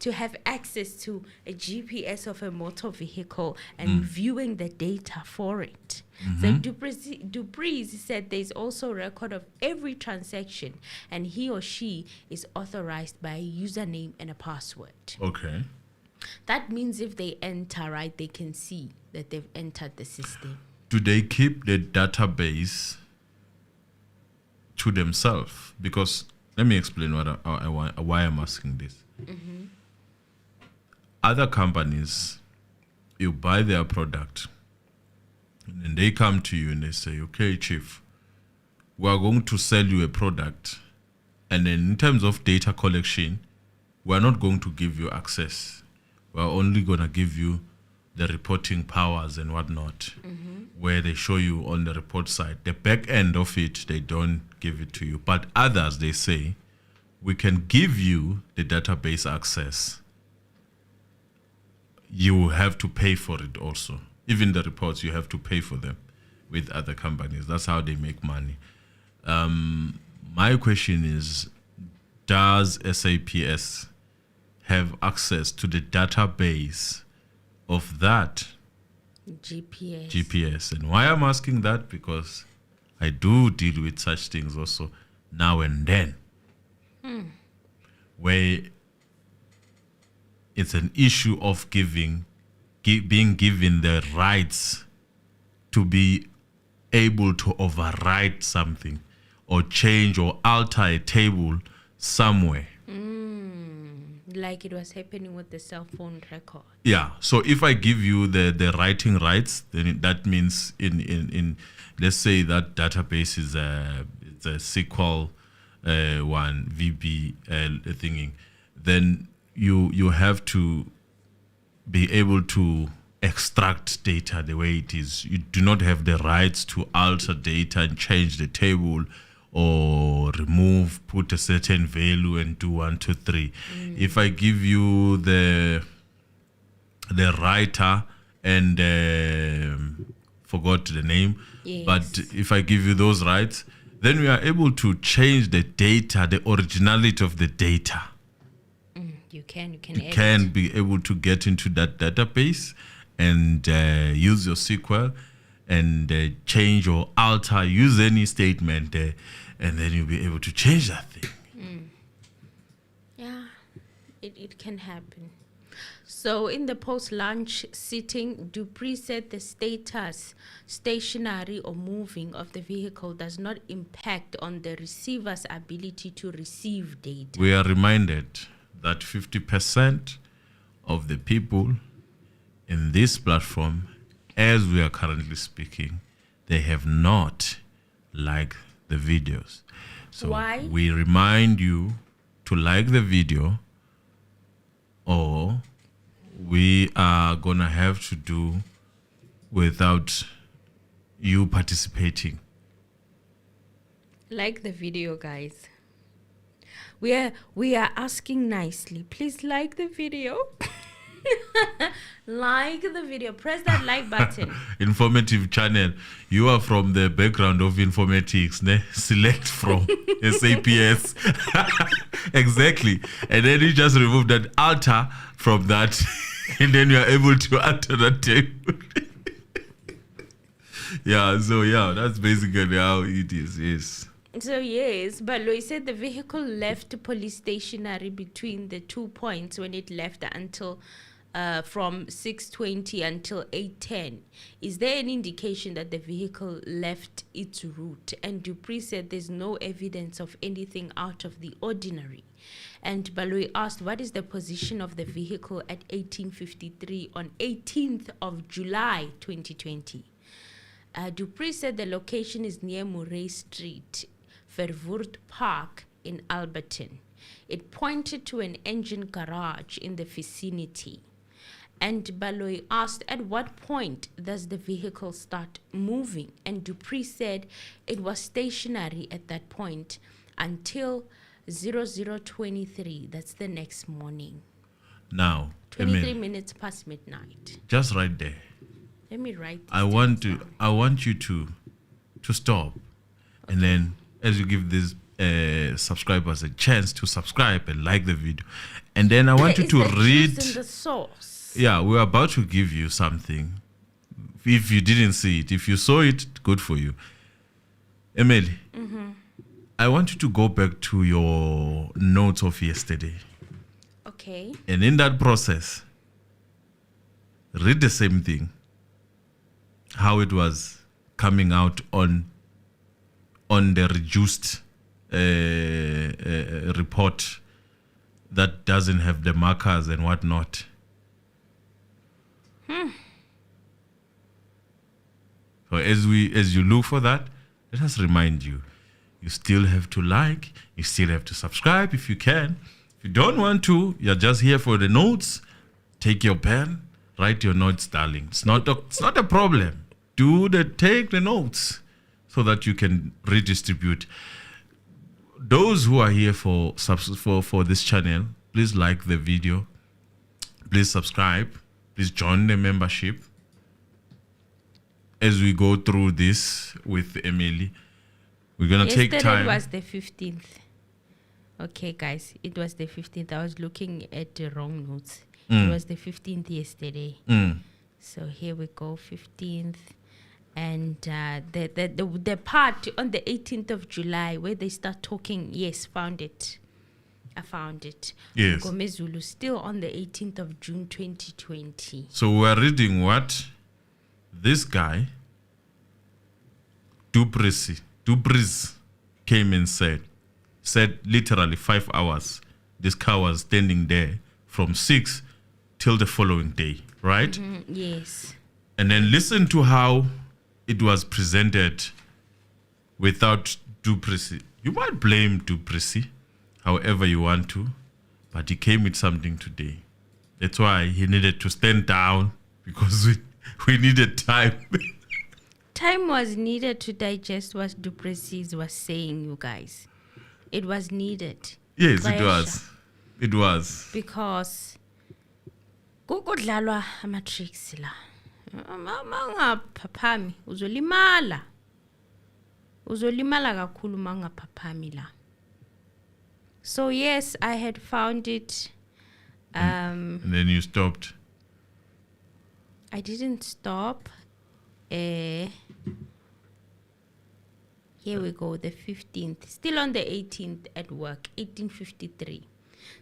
to have access to a GPS of a motor vehicle and viewing the data for it. So Dupree said there's also record of every transaction, and he or she is authorized by a username and a password. Okay. That means if they enter, right, they can see that they've entered the system. Do they keep the database to themselves? Because let me explain why I'm asking this. Other companies, you buy their product, and then they come to you and they say, okay, chief, we are going to sell you a product, and then in terms of data collection, we are not going to give you access. We are only going to give you the reporting powers and whatnot, where they show you on the report side. The back end of it, they don't give it to you. But others, they say, we can give you the database access. You have to pay for it also. Even the reports, you have to pay for them with other companies. That's how they make money. My question is, does SAPS have access to the database of that GPS? And why I'm asking that, because I do deal with such things also now and then, where it's an issue of being given the rights to be able to override something or change or alter a table somewhere. Like it was happening with the cell phone record. Yeah. So if I give you the writing rights, then that means in let's say that database is it's a SQL one VBL thingy, then you have to be able to extract data the way it is. You do not have the rights to alter data and change the table or remove, put a certain value and do 1, 2, 3. If I give you the writer and forgot the name, Yes. but if I give you those rights, then we are able to change the data, the originality of the data. You can You can be able to get into that database and use your SQL and change or alter, use any statement, and then you'll be able to change that thing. Yeah, it can happen. So in the post-lunch sitting, Dupree said the status, stationary or moving of the vehicle does not impact on the receiver's ability to receive data. We are reminded that 50% of the people in this platform, as we are currently speaking, they have not liked the videos. So Why? we remind you to like the video, or we are gonna have to do without you participating. Like the video, guys. We are asking nicely. Please like the video. Like the video. Press that like button. Informative channel. You are from the background of informatics. Ne? Select from SAPS. Exactly. And then you just remove that alter from that. And then you are able to alter that table. Yeah, that's basically how it is. Yes. So yes, but Lois said the vehicle left police stationary between the 2 points when it left until from 6:20 until 8:10. Is there an indication that the vehicle left its route? And Dupree said there's no evidence of anything out of the ordinary. And Baloyi asked, what is the position of the vehicle at 18:53 on 18th of July 2020? Dupree said the location is near Murray Street, Verwoerd Park in Alberton. It pointed to an engine garage in the vicinity. And Baloyi asked, at what point does the vehicle start moving? And Dupree said it was stationary at that point until 00:23. That's the next morning. Now, 23 minutes past midnight. just right there. Let me write this I want you to stop, and then as you give these subscribers a chance to subscribe and like the video, and then I want you to read. In the source. Yeah, we're about to give you something. If you didn't see it, if you saw it, good for you. Emily, I want you to go back to your notes of yesterday, Okay. and in that process, read the same thing. How it was coming out on the reduced report that doesn't have the markers and whatnot. So as you look for that, let us remind you, you still have to like, you still have to subscribe if you can. If you don't want to, you're just here for the notes. Take your pen, write your notes, darling. It's not a problem. Take the notes so that you can redistribute. Those who are here for this channel, please like the video. Please subscribe. Please join the membership. As we go through this with Emily, we're going to take time. Yesterday was the 15th. Okay, guys, it was the 15th. I was looking at the wrong notes. It was the 15th yesterday. So here we go, 15th. And the part on the 18th of July where they start talking, yes, found it. I found it. Yes. Ngomezulu, still on the 18th of June 2020. So we're reading what this guy, Dupree, came and said literally 5 hours. This car was standing there from 6 till the following day, right? Yes. And then listen to how it was presented without Dupree. You might blame Dupree however you want to, but he came with something today. That's why he needed to stand down, because we needed time. Time was needed to digest what Dupree was saying, you guys. It was needed. Yes, it was. It was. Because kukudlalwa ama-tricks la. Mangaphaphami uzolimala. Uzolimala kakhulu mangaphaphami la. So yes, I had found it. And then you stopped. I didn't stop. Here we go, the 15th. Still on the 18th at work, 18:53.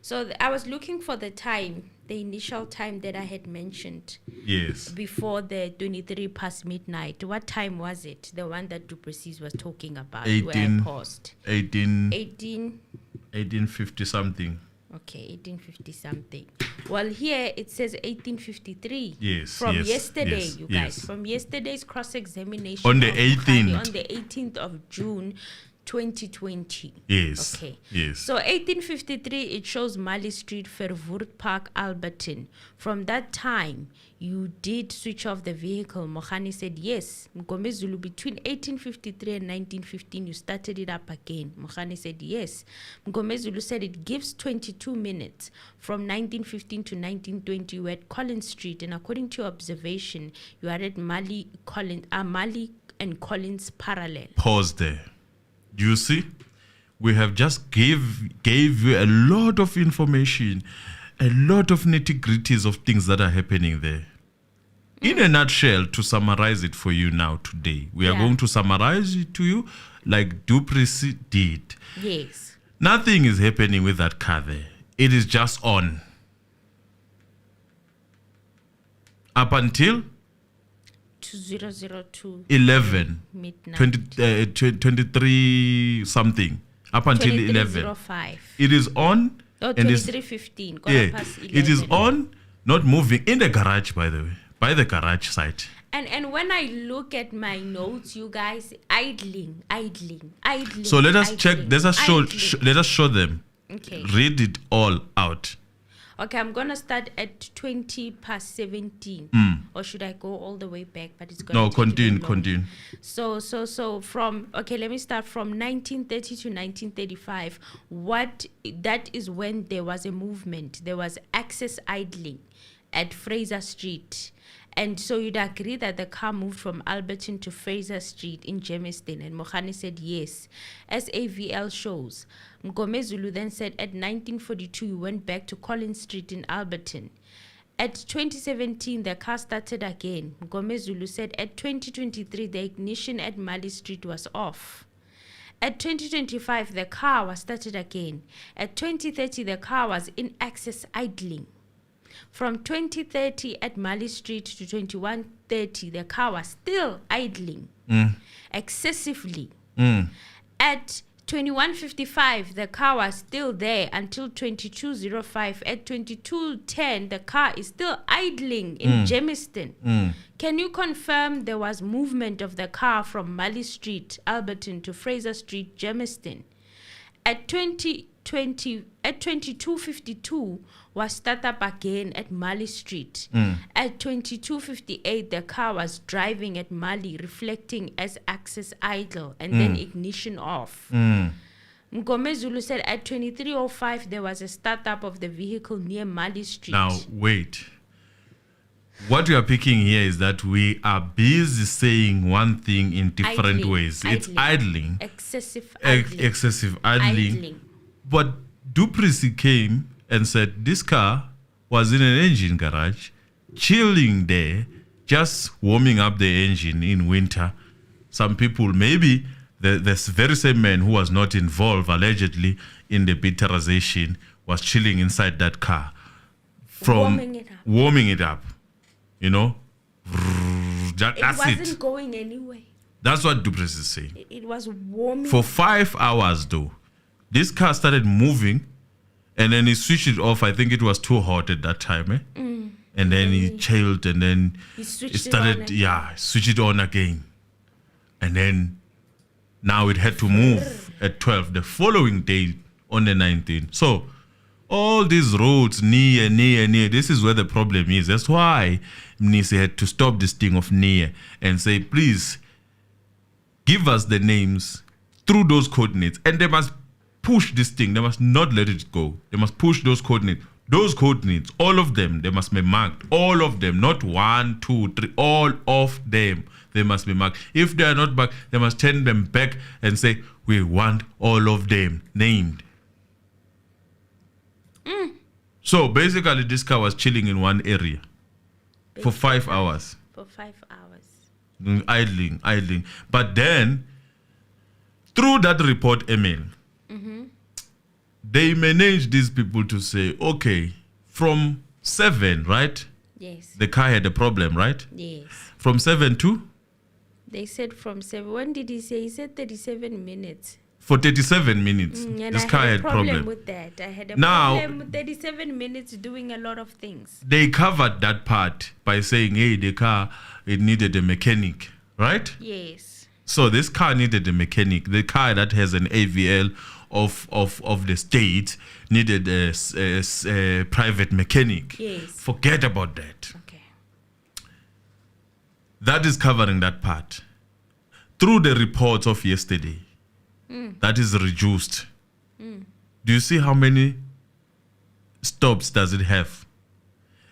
So I was looking for the time the initial time that I had mentioned Yes. before the 23 past midnight. What time was it? The one that Duplessis was talking about, where 18 I paused. 1850 something. Okay, 1850 something. Well, here it says 1853. Yes, From yes, yesterday, yes, you guys. yes. From yesterday's cross-examination. On the of Mogane 18th. On the 18th of June, 2020. Yes. Okay. Yes. So 1853, it shows Mali Street, Vervoerd Park, Alberton. From that time, you did switch off the vehicle. Mogane said yes. Mgombe Zulu, between 1853 and 1915, you started it up again. Mogane said yes. Mgombe Zulu said it gives 22 minutes. From 1915 to 1920, you were at Collins Street, and according to your observation, you are at Mali and Collins parallel. Pause there. You see, we have just gave you a lot of information, a lot of nitty-gritties of things that are happening there. In a nutshell, to summarize it for you now today, we are going to summarize it to you like Duplessis did. Yes. Nothing is happening with that car there. It is just on. Up until 2002 11, midnight. 23 something. Up until 11. 23:05. It is on. Oh, and it's 23:15. Yeah, Past 11. it is on, not moving, in the garage, by the way, by the garage side. And when I look at my notes, you guys, idling. So let us check. Let us show them. Okay. Read it all out. Okay, I'm gonna start at 20 past 17, or should I go all the way back? But it's gonna No, take a bit continue. long. So from let me start from 1930 to 1935. That is when there was a movement. There was access idling at Fraser Street. And so you'd agree that the car moved from Alberton to Fraser Street in Germiston, and Mogane said yes. As AVL shows, Mgome Zulu then said at 1942 you went back to Collins Street in Alberton. At 2017 the car started again. Mgome Zulu said at 2023 the ignition at Mali Street was off. At 2025 the car was started again. At 2030 the car was in access idling. From 2030 at Mali Street to 2130, the car was still idling excessively. At 2155, the car was still there until 2205. At 2210, the car is still idling in Germiston. Can you confirm there was movement of the car from Mali Street, Alberton to Fraser Street, Germiston? At 2252 was start up again at Mali Street. At 2258 the car was driving at Mali, reflecting as access idle and then ignition off. Mgome Zulu said at 2305 there was a startup of the vehicle near Mali Street. Now, wait. What we are picking here is that we are busy saying one thing in different ways. It's idling. Excessive idling. Excessive idling. But Duplessis came and said this car was in an engine garage, chilling there, just warming up the engine in winter. Some people, maybe the very same man who was not involved, allegedly, in the bitterization, was chilling inside that car. Warming it up. You know? That's it wasn't going anywhere. That's what Duplessis is saying. It was warming. For 5 hours, though, this car started moving, and then he switched it off. I think it was too hot at that time, And then he chilled, and then He switched it started, switch it on again. And then now it had to move at 12 the following day on the 19th. So all these roads near, this is where the problem is. That's why Mnisi had to stop this thing of near and say, please give us the names through those coordinates. And they must push this thing. They must not let it go. They must push those coordinates. Those coordinates, all of them, they must be marked. All of them, not 1, 2, 3, all of them. They must be marked. If they are not marked, they must turn them back and say, we want all of them named. So basically, this car was chilling in one area for 5 hours. For 5 hours. Idling. But then, through that report, Emil, they managed these people to say, okay, from 7, right? Yes. The car had a problem, right? Yes. From 7 to? They said from 7. When did he say? He said 37 minutes. For 37 minutes, And this I car had had a problem problem. with that. I had a Now- problem with 37 minutes doing a lot of things. They covered that part by saying, hey, the car, it needed a mechanic, right? Yes. So this car needed a mechanic. The car that has an AVL of the state needed a private mechanic. Yes. Forget about that. Okay. That is covering that part. Through the reports of yesterday, that is reduced. Do you see how many stops does it have?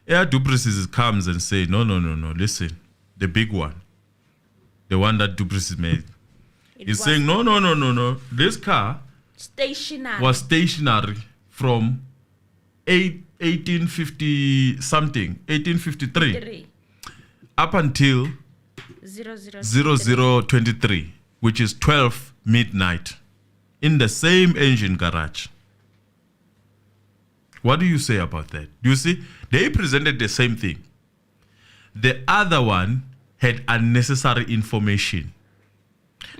Air Duplessis comes and say, no, listen, the big one, the one that Duplessis made. It He's was saying, no, this car stationary. was stationary from 1850 something, 1853, 3. up until 0023, which is 12 midnight, in the same engine garage. What do you say about that? Do you see? They presented the same thing. The other one had unnecessary information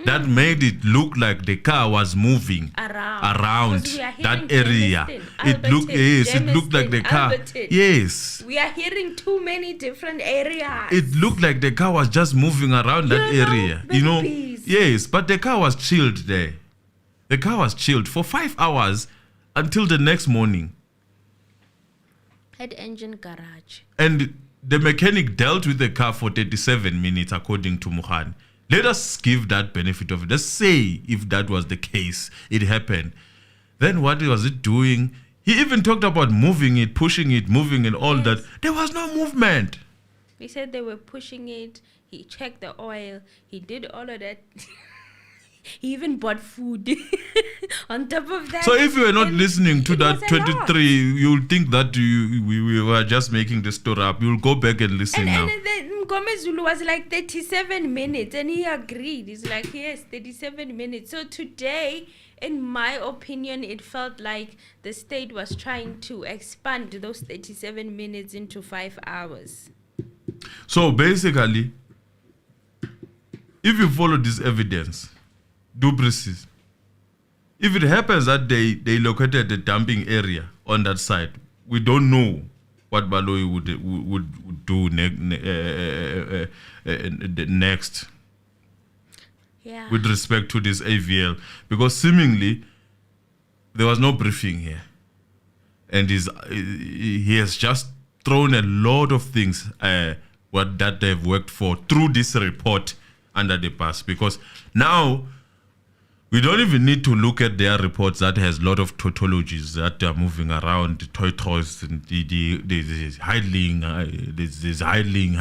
that made it look like the car was moving around 'Cause we are that hearing area. Germiston, It looked like the car. Alberton. Yes. We are hearing too many different areas. It looked like the car was just moving around that You know, area. You know? babies. Yes, but the car was chilled there. The car was chilled for 5 hours until the next morning. Head engine garage. And the mechanic dealt with the car for 37 minutes, according to Mogane. Let us give that benefit of it. Let's say if that was the case, it happened. Then what was it doing? He even talked about moving it, pushing it, moving and all that. There was no movement. He said they were pushing it. He checked the oil. He did all of that. He even bought food on top of that. So if you were not And listening to it that was a lot. 23, you'll think that we were just making the story up. You'll go back and listen now. And then Ngome Zulu was like 37 minutes and he agreed. He's like, yes, 37 minutes. So today, in my opinion, it felt like the state was trying to expand those 37 minutes into 5 hours. So basically, if you follow this evidence, Duplessis, if it happens that they located the dumping area on that side, we don't know what Baloyi would do next Yeah. with respect to this AVL, because seemingly there was no briefing here, and he has just thrown a lot of things that they've worked for through this report under the bus, because now we don't even need to look at their reports that has a lot of tautologies that are moving around, toys, and there's idling, there's idling.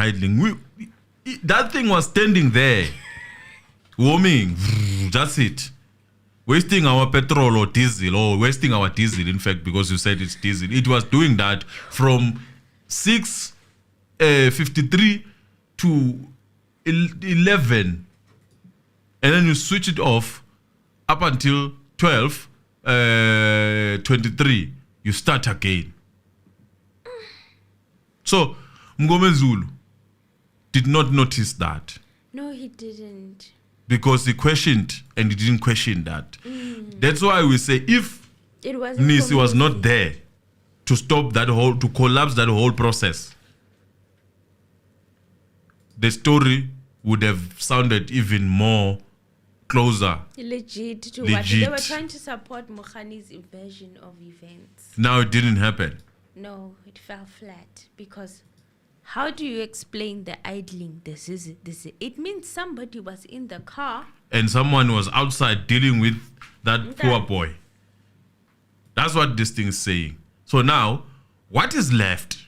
That thing was standing there, warming, that's it. Wasting our petrol or diesel, or wasting our diesel, in fact, because you said it's diesel. It was doing that from 6:53 to 11, and then you switch it off up until 12:23. You start again. So Ngome Zulu did not notice that, No, he didn't. because he questioned and he didn't question that. That's why we say if It was Nisi was not there to stop that to collapse that whole process, the story would have sounded even more closer. legit to what they were Legit. trying to support Mogane's version of events. Now it didn't happen. No, it fell flat because how do you explain the idling? This is it means somebody was in the car. And someone was outside dealing with that Okay. poor boy. That's what this thing is saying. So now, what is left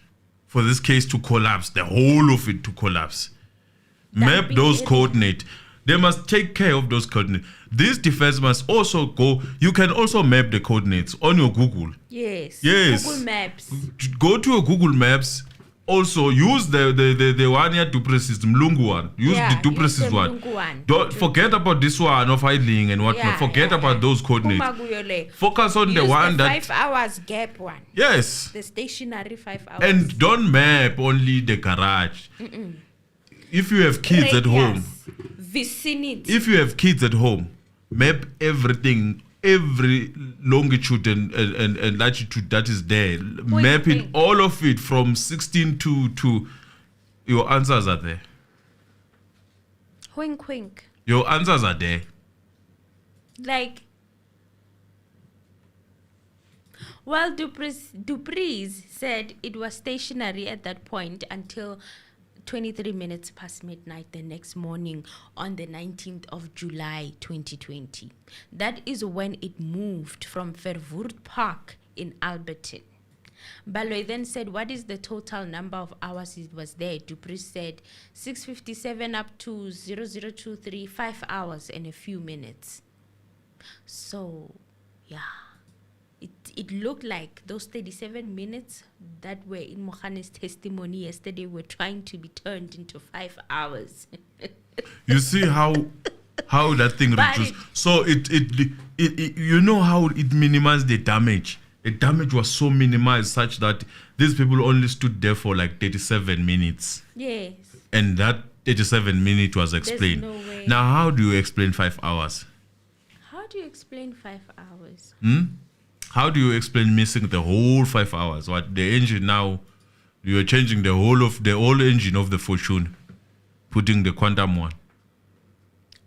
for this case to collapse, the whole of it to collapse? Map big those area. coordinates. They must take care of those coordinates. This defense must also go. You can also map the coordinates on your Google. Yes. Yes. Google Maps. Go to your Google Maps, also use the 1 year Duplessis Mlungu one. Use the Duplessis one. Don't forget about this one of idling and whatnot. Forget about those coordinates. Focus on the one that 5 hours gap one. Yes. The stationary 5 hours. And don't map only the garage. If you have kids at home, vicinity. If you have kids at home, map everything, every longitude and latitude that is there. Map it, all of it from 16 to your answers are there. Wink, wink. Your answers are there. Like, well, Dupreez said it was stationary at that point until 23 minutes past midnight the next morning on the 19th of July 2020. That is when it moved from Verwoerd Park in Alberton. Baloy then said, what is the total number of hours it was there? Dupreez said 6:57 up to 0023, 5 hours and a few minutes. So, yeah. It looked like those 37 minutes that were in Mogane's testimony yesterday were trying to be turned into 5 hours. You see how that thing reduced. So it you know how it minimized the damage. The damage was so minimized such that these people only stood there for like 37 minutes. Yes. And that 37 minutes was explained. There's no way. Now, how do you explain 5 hours? How do you explain 5 hours? How do you explain missing the whole 5 hours? What the engine now? You are changing the whole engine of the Fortune, putting the quantum one.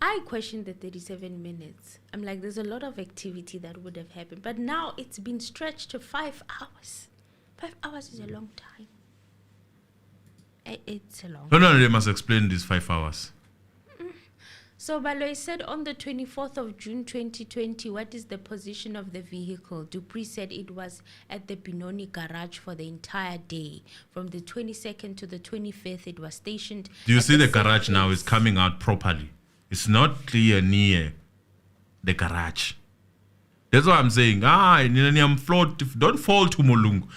I questioned the 37 minutes. I'm like, there's a lot of activity that would have happened, but now it's been stretched to 5 hours. 5 hours is a long time. It's a long. No, they must explain these 5 hours. So Baloy said on the 24th of June 2020, what is the position of the vehicle? Dupreez said it was at the Benoni garage for the entire day. From the 22nd to the 25th, it was stationed. Do you see the garage now is coming out properly? It's not clear near the garage. That's why I'm saying, I'm flawed. Don't fall to Molungu.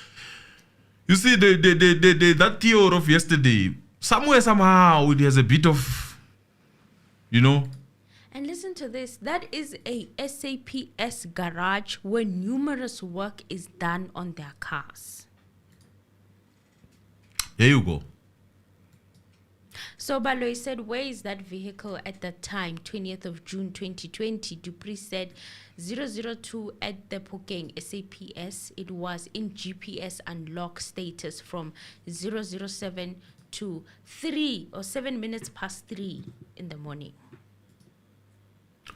You see, that theory of yesterday, somewhere, somehow, it has a bit of, you know. And listen to this. That is a SAPS garage where numerous work is done on their cars. There you go. So Baloy said, where is that vehicle at that time, 20th of June 2020? Dupreez said 002 at the Pokang SAPS. It was in GPS unlock status from 007 to 3 or 7 minutes past 3 in the morning.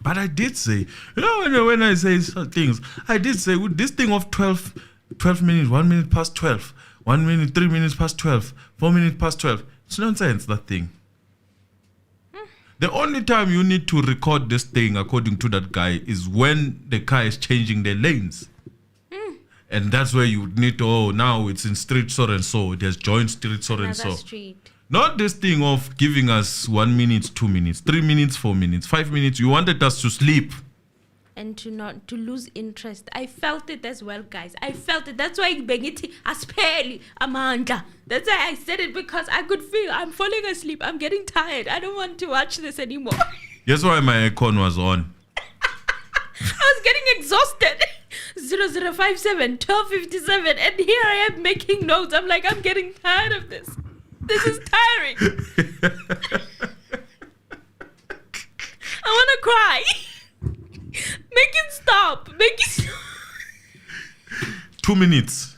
But I did say, when I say things, I did say with this thing of 12 minutes, 1 minute past 12, 1 minute, 3 minutes past 12, 4 minutes past 12. It's nonsense, that thing. The only time you need to record this thing, according to that guy, is when the car is changing the lanes. And that's where you need to, now it's in street so and so. It has joined street so and so. Street. Not this thing of giving us 1 minute, 2 minutes, 3 minutes, 4 minutes, 5 minutes. You wanted us to sleep. And to lose interest. I felt it as well, guys. I felt it. That's why Begiti Aspeli Amanda. That's why I said it, because I could feel I'm falling asleep. I'm getting tired. I don't want to watch this anymore. That's why my aircon was on. I was getting exhausted. 0057, 1257, and here I am making notes. I'm like, I'm getting tired of this. This is tiring. I want to cry. Make it stop. Make it stop. 2 minutes.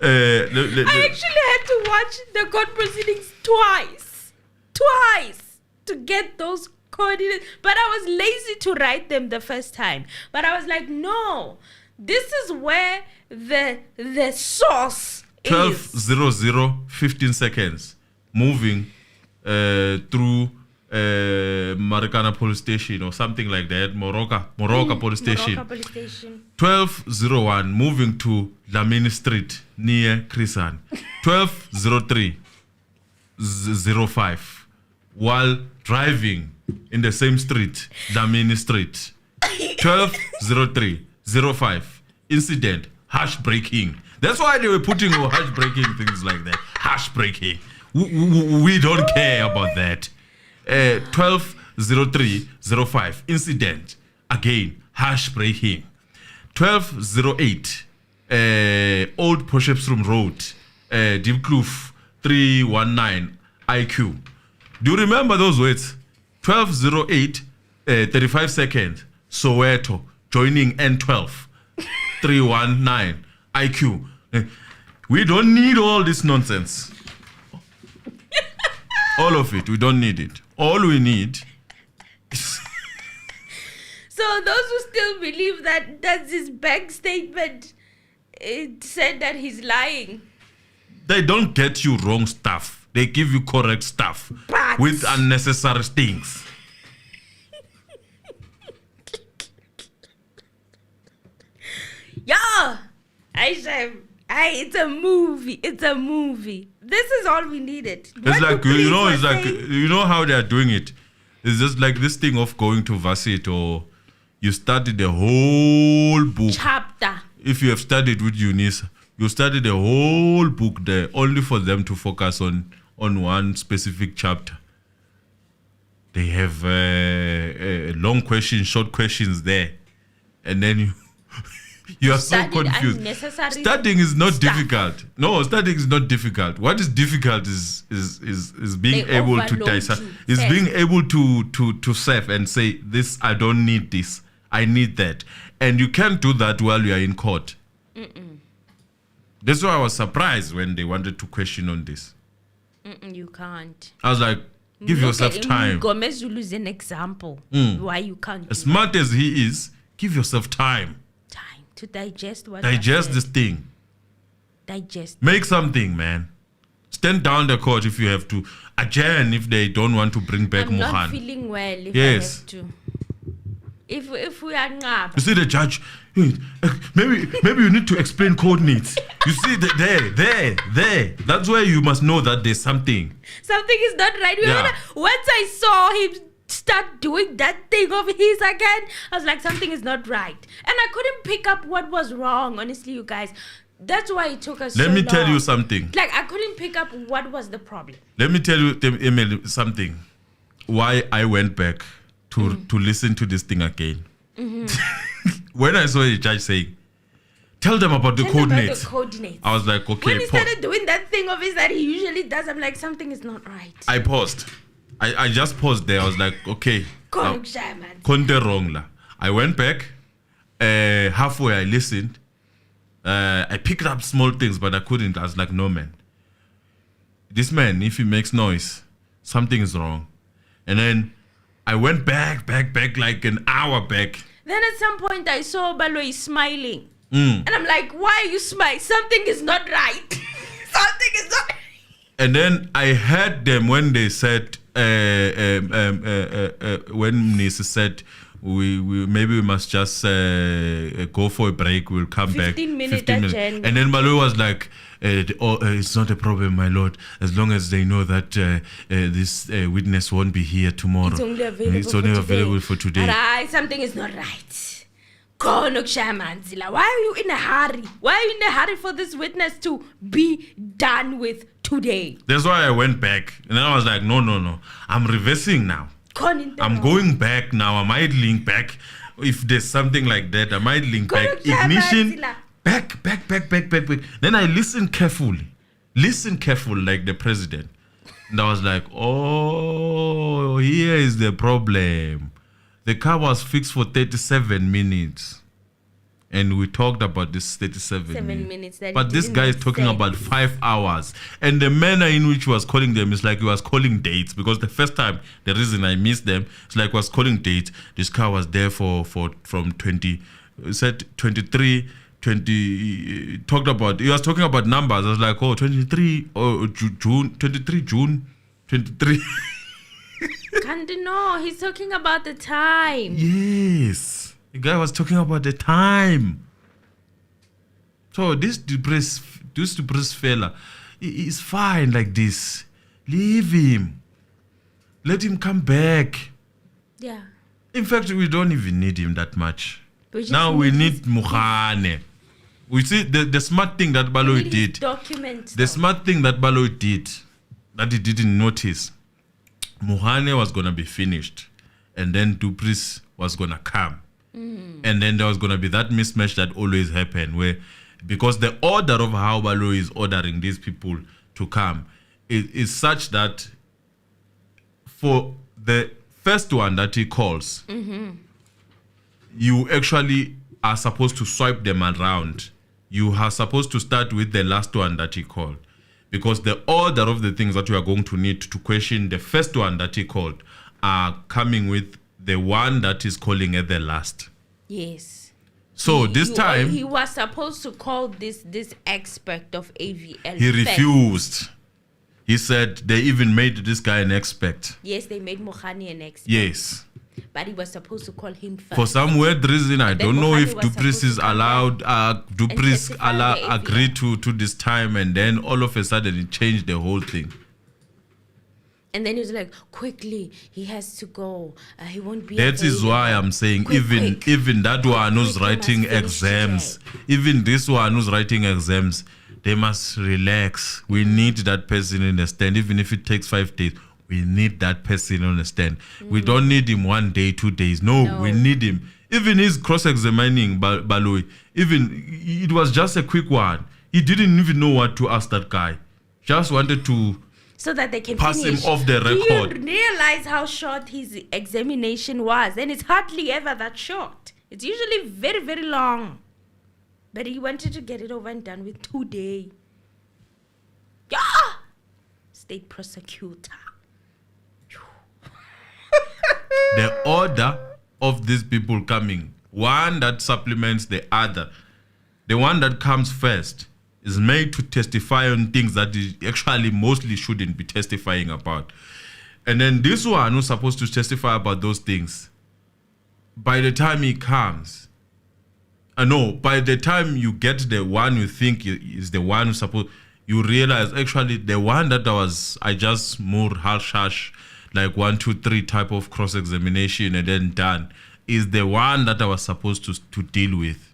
I actually had to watch the court proceedings twice to get those coordinates. But I was lazy to write them the first time. But I was like, no, this is where the source 12:00, 15 seconds. Moving through Marikana police station or something like that. Moroka police station. Moroka police station. 12:01, moving to Lamini Street near Krisan. 12:03, 05, while driving in the same street, Lamini Street. 12:03, 05, incident, hash breaking. That's why they were putting hash breaking things like that. Hash harsh braking. We don't care about that. 12:03:05 incident. Again, harsh braking. 12:08 Old Potchefstroom Road, Diepkloof 319 IQ. Do you remember those words? 12:08 35 seconds. Soweto joining N12 319 IQ. We don't need all this nonsense. All of it. We don't need it. All we need is... So those who still believe that that's his bank statement, it said that he's lying. They don't get you wrong stuff. They give you correct stuff But- with unnecessary things. Yeah, it's a movie. It's a movie. This is all we needed. It's like, you know how they are doing it. It's just like this thing of going to Vasit, or you study the whole book. chapter. If you have studied with Eunice, you study the whole book there only for them to focus on one specific chapter. They have long questions, short questions there. And then you are so Studied confused. unnecessary Studying is not stuff. difficult. No, studying is not difficult. What is difficult is being They able to overload dissect. you. Is Yes. being able to surf and say, this, I don't need this. I need that. And you can't do that while you are in court. That's why I was surprised when they wanted to question on this. You can't. I was like, give Look yourself at him. time. Gomez Zulu is an example why you can't do As smart as he is, give yourself time. time to digest what Digest I this said. thing. Digest. Make something, man. Stand down the court if you have to. Adjourn if they don't want to bring back I'm not Mogane. feeling well if Yes. I have to. If we are ngaba. You see the judge, maybe you need to explain coordinates. You see there. That's where you must know that there's something. Something is not right. Yeah. Once I saw him start doing that thing of his again, I was like, something is not right. And I couldn't pick up what was wrong, honestly, you guys. That's why it took us Let so me tell long. you something. Like, I couldn't pick up what was the problem. Let me tell you, Emily, something. Why I went back to listen to this thing again. When I saw the judge saying, tell them about the Tell them about coordinates. the coordinates. I was like, okay, When he started doing that thing of his that he usually does, I'm like, something is not right. I paused. I just paused there. I was like, okay. Konke kushaya, man. Conte wrong la. I went back. Halfway I listened. I picked up small things, but I couldn't. I was like, no, man. This man, if he makes noise, something is wrong. And then I went back like an hour back. Then at some point I saw Baloi smiling. And I'm like, why are you smiling? Something is not right. Something is not right. And then I heard them when they said, when Nisi said, we maybe we must just go for a break. We'll come 15 back. minute agenda. And then Malo was like, it's not a problem, my lord, as long as they know that this witness won't be here tomorrow. It's only available, It's only for, available today. for today. Alright, something is not right. Konke kushaya, man, Zila. Why are you in a hurry? Why are you in a hurry for this witness to be done with today? That's why I went back. And then I was like, no. I'm reversing now. I'm going back now. I'm idling back. If there's something like that, I'm idling back. Ignition. Back. Then I listened carefully like the president. And I was like, oh, here is the problem. The car was fixed for 37 minutes. And we talked about this 37 minutes that but it this didn't guy is make talking sense. about 5 hours. And the manner in which he was calling them is like he was calling dates. Because the first time, the reason I missed them, it's like he was calling dates. This car was there from 20, said 23, 20, talked about, he was talking about numbers. I was like, 23, June, 23 June, 23. Can't know. He's talking about the time. Yes. The guy was talking about the time. So this depressed fella, is fine like this. Leave him. Let him come back. Yeah. In fact, we don't even need him that much. We just Now we need need Mogane. We see the smart thing that Baloyi did. Documents. The smart thing that Baloyi did, that he didn't notice, Mogane was going to be finished. And then Dupri's was going to come. And then there was going to be that mismatch that always happened where, because the order of how Baloyi is ordering these people to come is such that for the first one that he calls, you actually are supposed to swipe them around. You are supposed to start with the last one that he called. Because the order of the things that you are going to need to question the first one that he called are coming with the one that is calling at the last. Yes. So this time he was supposed to call this expert of AVL. he first. refused. He said they even made this guy an expert. Yes, they made Mogane an expert. Yes. But he was supposed to call him first. For some weird reason, I don't know Mogane if was Dupris supposed is to come allowed, Dupris testify on the AVL. agreed to this time, and then all of a sudden it changed the whole thing. And then he was like, quickly, he has to go. He won't be That is why I'm saying Quick. even that one who's Quick, they writing must finish exams, today. even this one who's writing exams, they must relax. We need that person in the stand, even if it takes 5 days. We need that person on the stand. We don't need him 1 day, 2 days. No, we need him. Even his cross-examining Baloyi, even it was just a quick one. He didn't even know what to ask that guy. Just wanted to so that they can pass finish. him off the record. Do you realize how short his examination was? And it's hardly ever that short. It's usually very, very long. But he wanted to get it over and done with 2 days. Yeah! State prosecutor. The order of these people coming, one that supplements the other. The one that comes first is made to testify on things that he actually mostly shouldn't be testifying about. And then this one who's supposed to testify about those things, by the time he comes, by the time you get the one you think is the one who's supposed, you realize actually the one that I just more harsh, like 1, 2, 3 type of cross-examination and then done, is the one that I was supposed to deal with.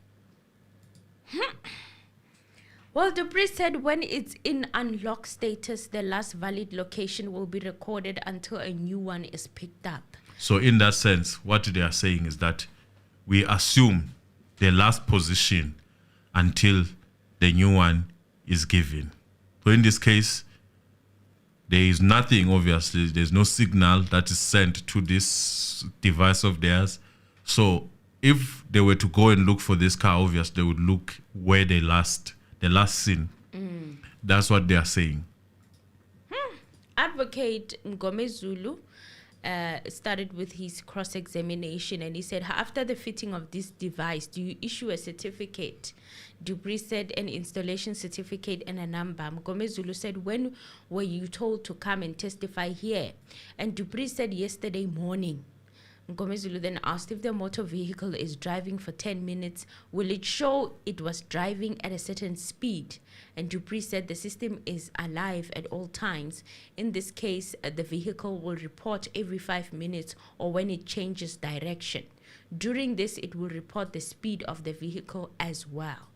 Well, Dupris said when it's in unlock status, the last valid location will be recorded until a new one is picked up. So in that sense, what they are saying is that we assume the last position until the new one is given. So in this case, there is nothing, obviously. There's no signal that is sent to this device of theirs. So if they were to go and look for this car, obviously, they would look where the last scene. That's what they are saying. Advocate Ngome Zulu started with his cross-examination, and he said, after the fitting of this device, do you issue a certificate? Dupris said an installation certificate and a number. Ngome Zulu said, when were you told to come and testify here? And Dupris said, yesterday morning. Ngome Zulu then asked, if the motor vehicle is driving for 10 minutes, will it show it was driving at a certain speed? And Dupris said the system is alive at all times. In this case, the vehicle will report every 5 minutes or when it changes direction. During this, it will report the speed of the vehicle as well.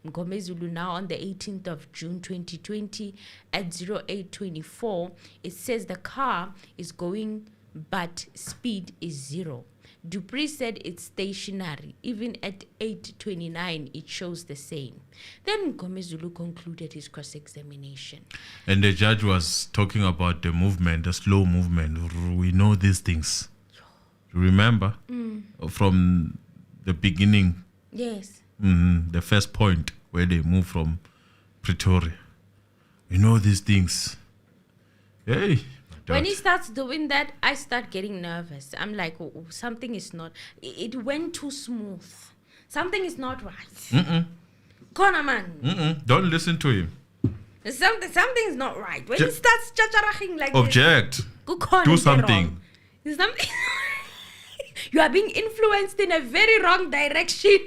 Ngome Zulu now on the 18th of June 2020 at 0824, it says the car is going but speed is 0. Dupris said it's stationary. Even at 8:29, it shows the same. Then Ngome Zulu concluded his cross-examination. And the judge was talking about the movement, the slow movement. We know these things. Remember? From the beginning. Yes. The first point where they moved from Pretoria. We know these things. Hey. When he starts doing that, I start getting nervous. I'm like, something is not. It went too smooth. Something is not right. Corner man. Don't listen to him. Something is not right. When he starts chacharaching like Object. this, Do something. Something. You are being influenced in a very wrong direction.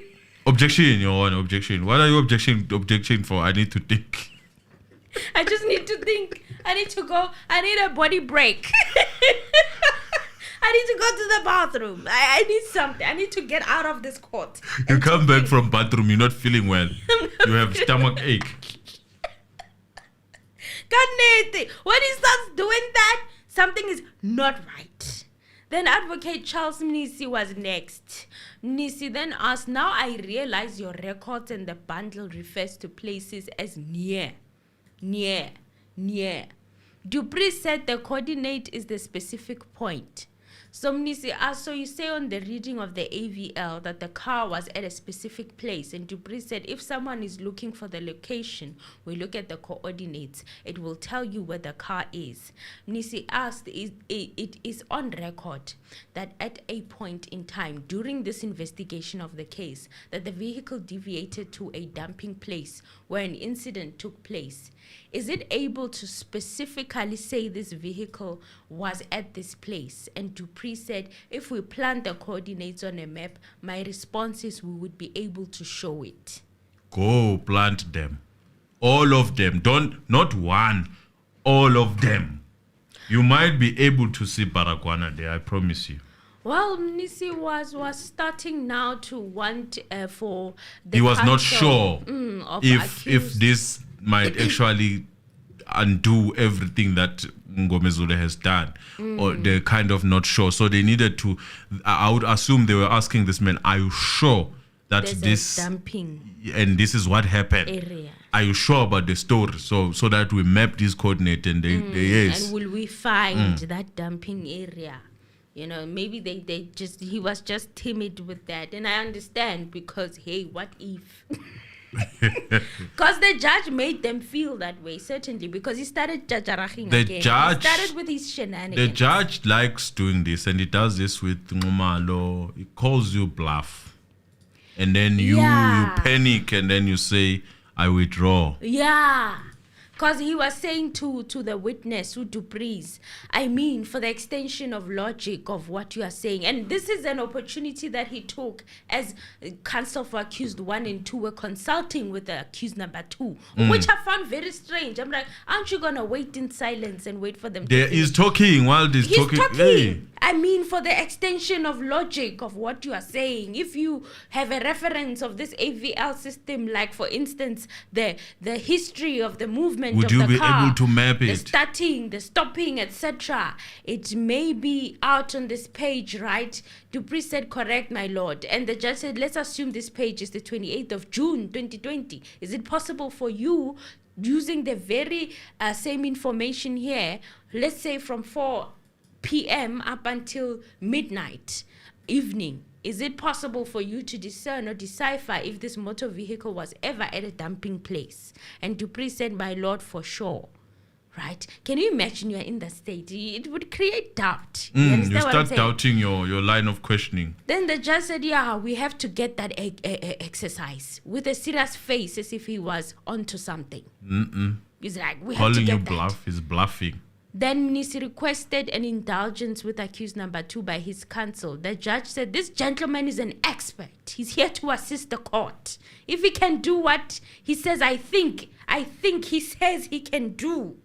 Objection, Your Honor, objection. What are you objection for? I need to think. I just need to think. I need to go. I need a body break. I need to go to the bathroom. I need something. I need to get out of this court. You come back from bathroom, you're not feeling well. You have stomach ache. When he starts doing that, something is not right. Then Advocate Charles Mnisi was next. Mnisi then asked, now I realize your records and the bundle refers to places as near. Dupree said the coordinate is the specific point. So Mnisi asked, so you say on the reading of the AVL that the car was at a specific place, and Dupree said if someone is looking for the location, we look at the coordinates, it will tell you where the car is. Mnisi asked, it is on record that at a point in time during this investigation of the case that the vehicle deviated to a dumping place where an incident took place. Is it able to specifically say this vehicle was at this place? And Dupree said, if we plant the coordinates on a map, my response is we would be able to show it. Go plant them. All of them. Not one. All of them. You might be able to see Baragwana there, I promise you. Well, Mnisi was starting now to want for the He was not counsel, sure of if accused. this might actually undo everything that Ngomezule has done, or they're kind of not sure. So they needed to, I would assume they were asking this man, are you sure that There's this a dumping and this is what happened? area. Are you sure about the story? So that we map this coordinate and they yes. And will we find that dumping area? You know, maybe he was just timid with that. And I understand because, hey, what if? Because the judge made them feel that way, certainly, because he started judging again. He started with his shenanigans. The judge likes doing this, and he does this with Ngumalo. He calls you bluff. And then you panic, and then you say, I withdraw. Yeah. Because he was saying to the witness, who Dupree, I mean, for the extension of logic of what you are saying. And this is an opportunity that he took as counsel for accused 1 and 2 were consulting with the accused number 2, which I found very strange. I'm like, aren't you going to wait in silence and wait for them to finish? He's talking while he's talking. Hey. I mean, for the extension of logic of what you are saying, if you have a reference of this AVL system, like for instance, the history of the movement would of you the be car, able to map the it? starting, the stopping, etc., it may be out on this page, right? Dupree said, correct, my lord. And the judge said, let's assume this page is the 28th of June, 2020. Is it possible for you, using the very same information here, let's say from 4 p.m. up until midnight, evening, is it possible for you to discern or decipher if this motor vehicle was ever at a dumping place? And Dupree said, my lord, for sure. Right? Can you imagine you're in that state? It would create doubt. You start doubting your line of questioning. Then the judge said, yeah, we have to get that exercise with a serious face as if he was onto something. He's like, we have to Calling you get that. bluff is bluffing. Then Mnisi requested an indulgence with accused number 2 by his counsel. The judge said, this gentleman is an expert. He's here to assist the court. If he can do what he says, I think he says he can do,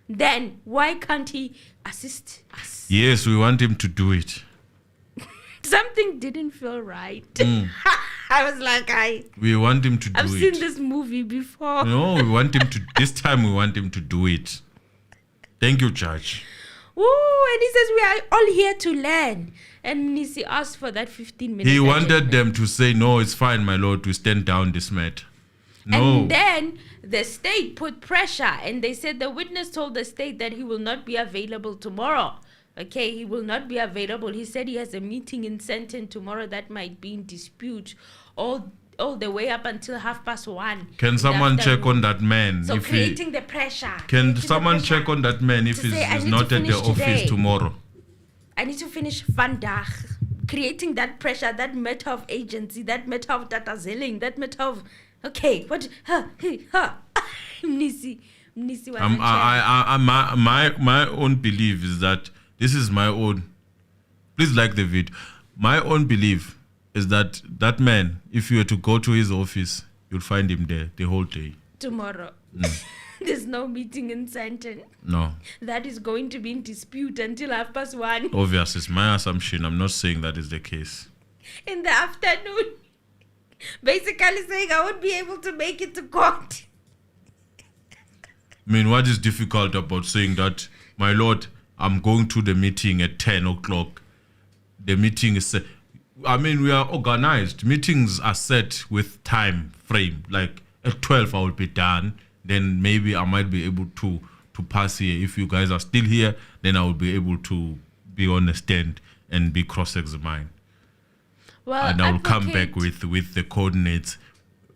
then why can't he assist us? Yes, we want him to do it. Something didn't feel right. I was like, we want him to do it. I've seen this movie before. No, we want him to, this time we want him to do it. Thank you, Judge. Ooh, and he says we are all here to learn. And Mnisi asked for that 15 minutes. He wanted them to say, no, it's fine, my lord, to stand down this matter. No. And then the state put pressure, and they said the witness told the state that he will not be available tomorrow. Okay, he will not be available. He said he has a meeting in Senton tomorrow that might be in dispute all the way up until 1:30. Can someone check on that man? So if creating the pressure. Can someone check on that man if he's not at the office tomorrow? I need to finish vandag. Creating that pressure, that matter of agency, that matter of data zelling, that matter of, okay, what, Mnisi was my own belief is that this is my own. Please like the video. My own belief is that that man, if you were to go to his office, you'll find him there the whole day. Tomorrow. There's no meeting in Sandton. No. That is going to be in dispute until 1:30 Obvious, it's my assumption. I'm not saying that is the case. in the afternoon. Basically saying I won't be able to make it to court. I mean, what is difficult about saying that, my lord, I'm going to the meeting at 10 o'clock. The meeting is set. I mean, we are organized. Meetings are set with time frame. Like at 12, I will be done. Then maybe I might be able to pass here. If you guys are still here, then I will be able to be on the stand and be cross-examined. Well, And I will come back with the coordinates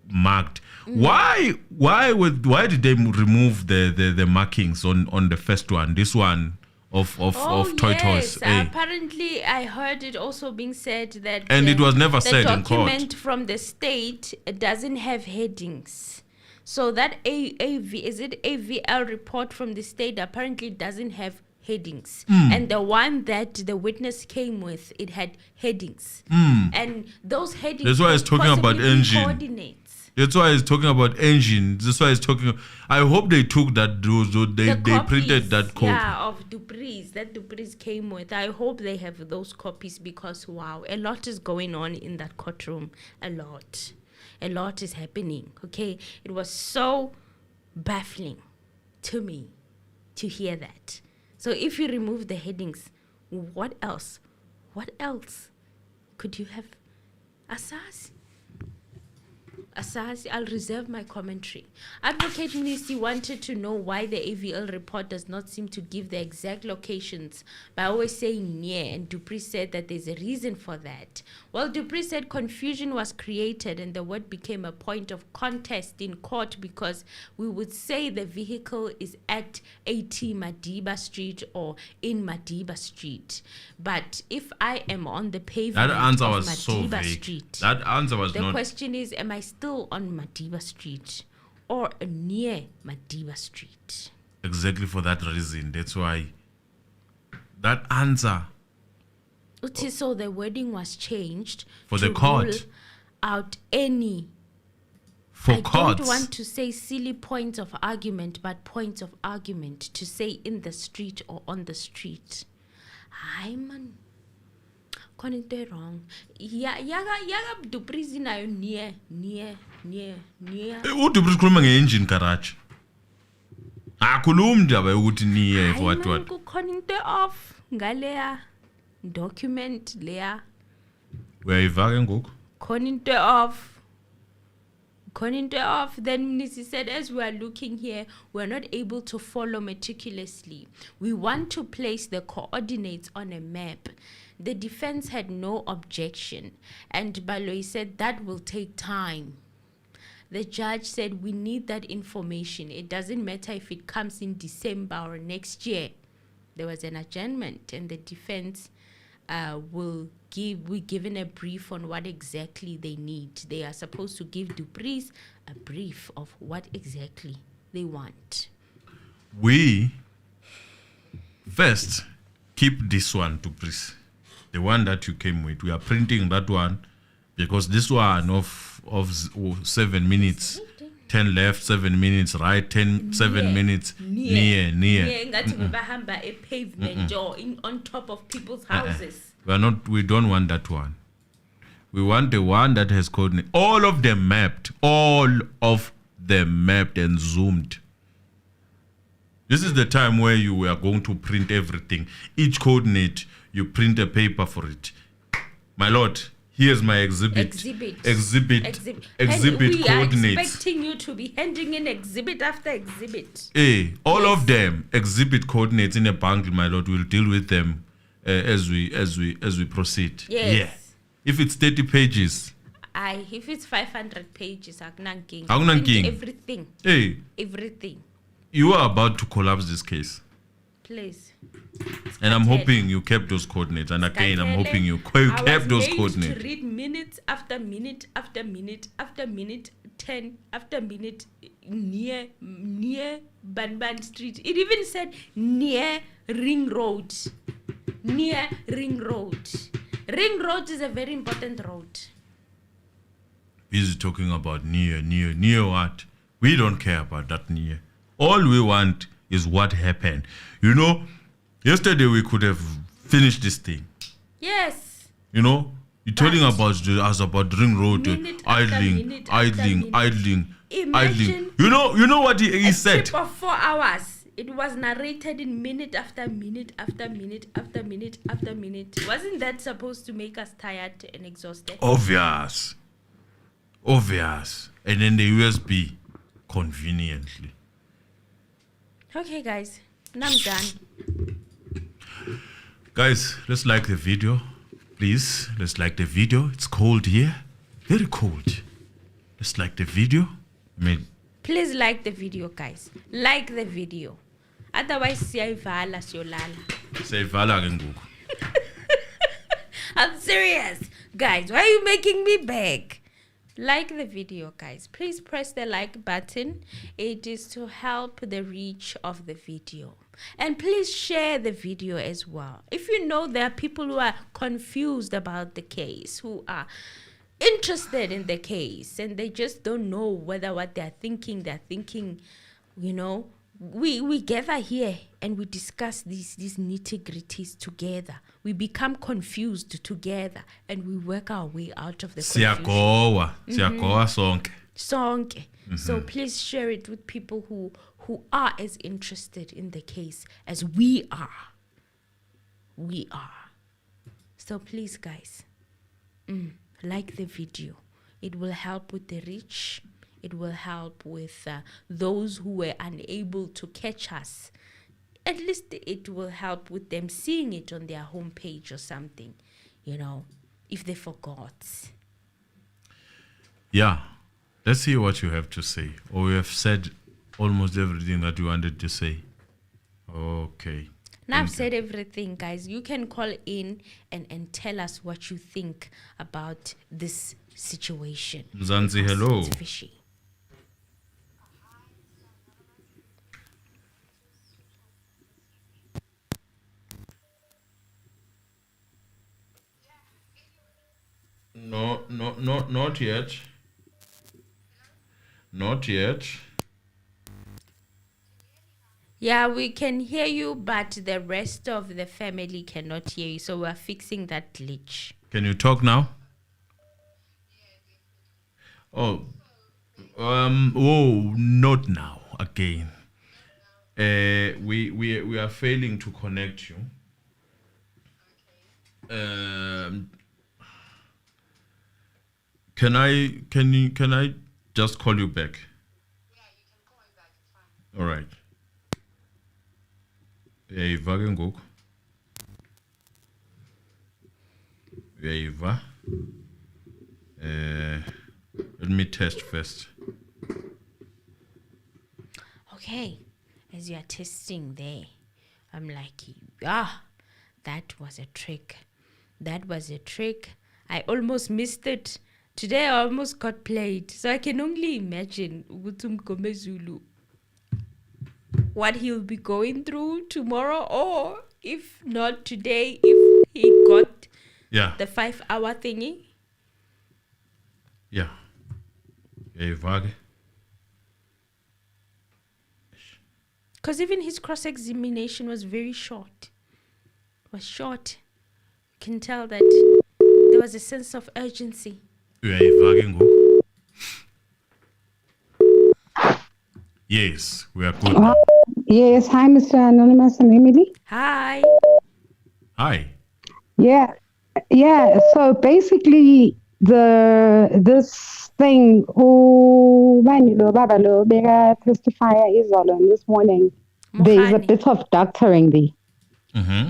marked. Why did they remove the markings on the first one? This one of Toys. Apparently, I heard it also being said that And it was never said in court. The document from the state doesn't have headings. So that AVL report from the state apparently doesn't have headings. And the one that the witness came with, it had headings. And those headings That's why it's talking about possibly be engine. coordinates. That's why he's talking about engine. That's why he's talking. I hope they took that. They printed that code. Yeah, of Dupree's. That Dupree's came with. I hope they have those copies because wow, a lot is going on in that courtroom. A lot is happening. Okay, it was so baffling to me to hear that. So if you remove the headings, what else? What else could you have? Asasi, I'll reserve my commentary. Advocate Nisi wanted to know why the AVL report does not seem to give the exact locations by always saying near, and Dupree said that there's a reason for that. Well, Dupree said confusion was created and the word became a point of contest in court because we would say the vehicle is at 80 Madiba Street or in Madiba Street. But if I am on the pavement That answer of was so Madiba vague. Street, That answer was the not. question is, am I still on Madiba Street or near Madiba Street? Exactly for that reason. That's why that answer So the wording was changed For to the court. rule out any. for I courts. don't want to say silly points of argument, but points of argument to say in the street or on the street. Hi man. Koninte wrong. Yaga Dupree's nayo near. uDupree ukhuluma nge-engine garage. Akhulumi ndaba yokuthi niye for what. Koninte off ngaleya document leya. Uyayivaka ngoku? Koninte off. Then Nisi said, as we are looking here, we're not able to follow meticulously. We want to place the coordinates on a map. The defense had no objection, and Baloyi said that will take time. The judge said we need that information. It doesn't matter if it comes in December or next year. There was an adjournment, and the defense we're given a brief on what exactly they need. They are supposed to give Dupree's a brief of what exactly they want. We first keep this one, Dupree. The one that you came with. We are printing that one because this one of 7 minutes, 10 left, 7 minutes right, 7 minutes near. Ngathi ngibahamba a pavement or on top of people's houses. We don't want that one. We want the one that has coordinates. All of them mapped and zoomed. This is the time where you are going to print everything. Each coordinate, you print a paper for it. My lord, here's my exhibit And we coordinates. are expecting you to be handing in exhibit after exhibit. All of them exhibit coordinates in a bundle, my lord. We'll deal with them as we proceed. Yes. Yeah. If it's 30 pages. If it's 500 pages, akunanking. Akunanking. Everything. Everything. You are about to collapse this case. Please. And I'm hoping you kept those coordinates. And again, I'm hoping you kept those coordinates. To read minute after minute after minute after minute, 10 after minute, near Banban Street. It even said near Ring Road. Near Ring Road. Ring Road is a very important road. Busy talking about near what? We don't care about that near. All we want is what happened. You know, yesterday we could have finished this thing. Yes. You know, you're telling about ring road, Minute after minute after minute. idling. Imagine You know what he said? trip of 4 hours. It was narrated in minute after minute after minute after minute after minute. Wasn't that supposed to make us tired and exhausted? Obvious. And then the USB, conveniently. Okay, guys. Now I'm done. Guys, let's like the video. Please, let's like the video. It's cold here. Very cold. Let's like the video. Please like the video, guys. Like the video. Otherwise, siyayivala siyolala. Sayivala ke ngoku. I'm serious. Guys, why are you making me beg? Like the video, guys. Please press the like button. It is to help the reach of the video. And please share the video as well. If you know there are people who are confused about the case, who are interested in the case, and they just don't know whether what they're thinking, you know, we gather here and we discuss these nitty-gritties together. We become confused together and we work our way out of the confusion. Siyagowa sonke. Sonke. So please share it with people who are as interested in the case as we are. We are. So please, guys, like the video. It will help with the reach. It will help with those who were unable to catch us. At least it will help with them seeing it on their homepage or something, you know, if they forgot. Yeah. Let's hear what you have to say. Or we have said almost everything that you wanted to say. Okay. Now I've said everything, guys. You can call in and tell us what you think about this situation. Mzansi, hello. It's fishy. No, not yet. Not yet. Yeah, we can hear you, but the rest of the family cannot hear you. So we're fixing that glitch. Can you talk now? Oh, not now again. We are failing to connect you. Can I just call you back? Yeah, you can call me back. It's fine. All right. Meyiwa ke ngoku. Meyiwa. Let me test first. Okay, as you are testing there, I'm like, that was a trick. That was a trick. I almost missed it. Today I almost got played. So I can only imagine Zulu, what he'll be going through tomorrow, or if not today, if he got the 5-hour thingy. Yeah. Meyiwa ke. Because even his cross-examination was very short. It was short. You can tell that there was a sense of urgency. Meyiwa ke ngoku. Yes, we are good. Yes, hi, Mr. Anonymous and Emily. Hi. Hi. Yeah. So basically, this thing, testifier is on this morning. There is a Mogane. bit of doctoring there. Mm-hmm.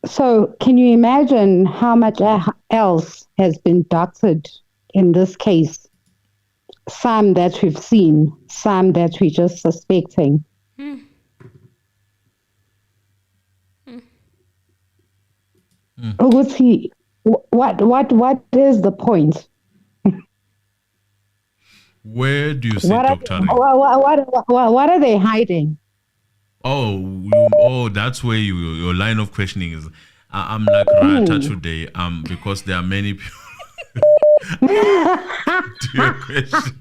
So can you imagine how much else has been doctored in this case? Some that we've seen, some that we're just suspecting. Uguti, what is the point? Where do you see What doctoring? what are they hiding? Oh, that's where your line of questioning is. I'm like Rata today, because there are many people. To your question,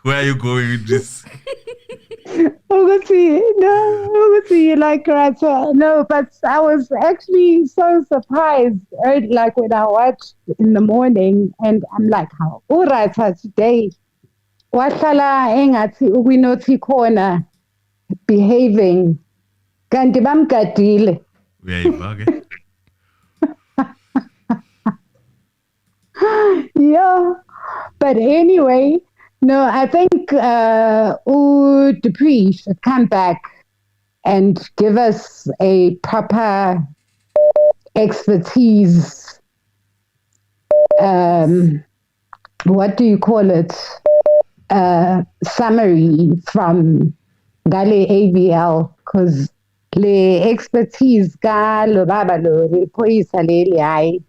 Where are you going with this? Obviously, like, right, no, but I was actually so surprised, like, when I watched in the morning, and I'm like, how, all right, today, wahlala engathi ukwinothi khona behaving, kanti bamgadile. Uyayiva-ke? Yeah, but anyway, no, I think Dupree should come back and give us a proper expertise. What do you call it? Summary from Gale AVL, because le expertise ka lo baba lo phoyisa leli hayi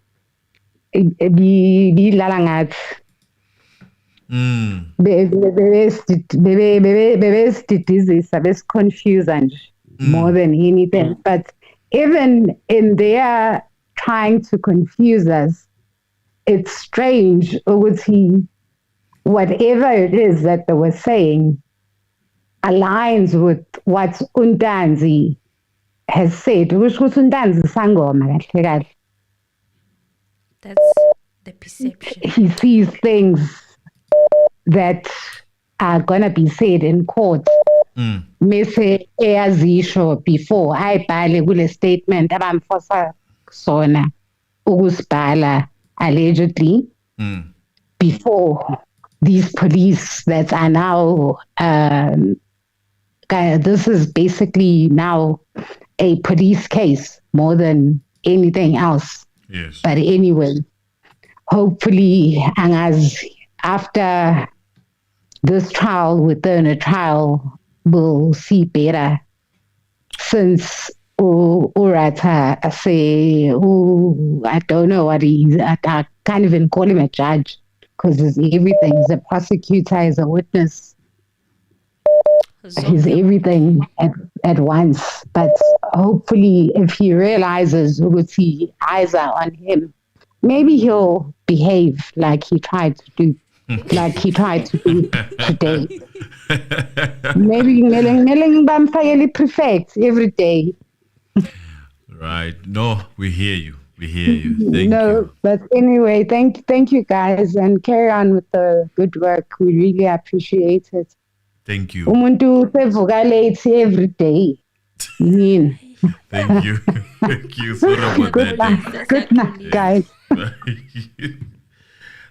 bilala ngathi bebesididizisa besiconfusa nje more than anything. But even in their trying to confuse us, it's strange ukuthi whatever it is that they were saying aligns with what Undanzi has said, which was Undanzi sangoma kahle kahle. That's the perception. He sees things that are gonna be said in court. Mise eyazisho before ayibhale kule statement abamfosa sona ukusibhala allegedly before these police that are now this is basically now a police case more than anything else. Yes. But anyway, hopefully, after this trial, within a trial, we'll see better. Since Urata say, I don't know what I can't even call him a judge because everything. He's a prosecutor, he's a witness. He's everything at once. But hopefully, if he realizes Uguti eyes are on him, maybe he'll behave like he tried to do, today. Maybe Meling Bamfayeli prefect every day. Right. No, we hear you. We hear you. Thank you. But anyway, thank you guys, and carry on with the good work. We really appreciate it. Thank you. Umuntu sevuka late every day. Thank you. Thank you. Sorry about that. Good night, guys.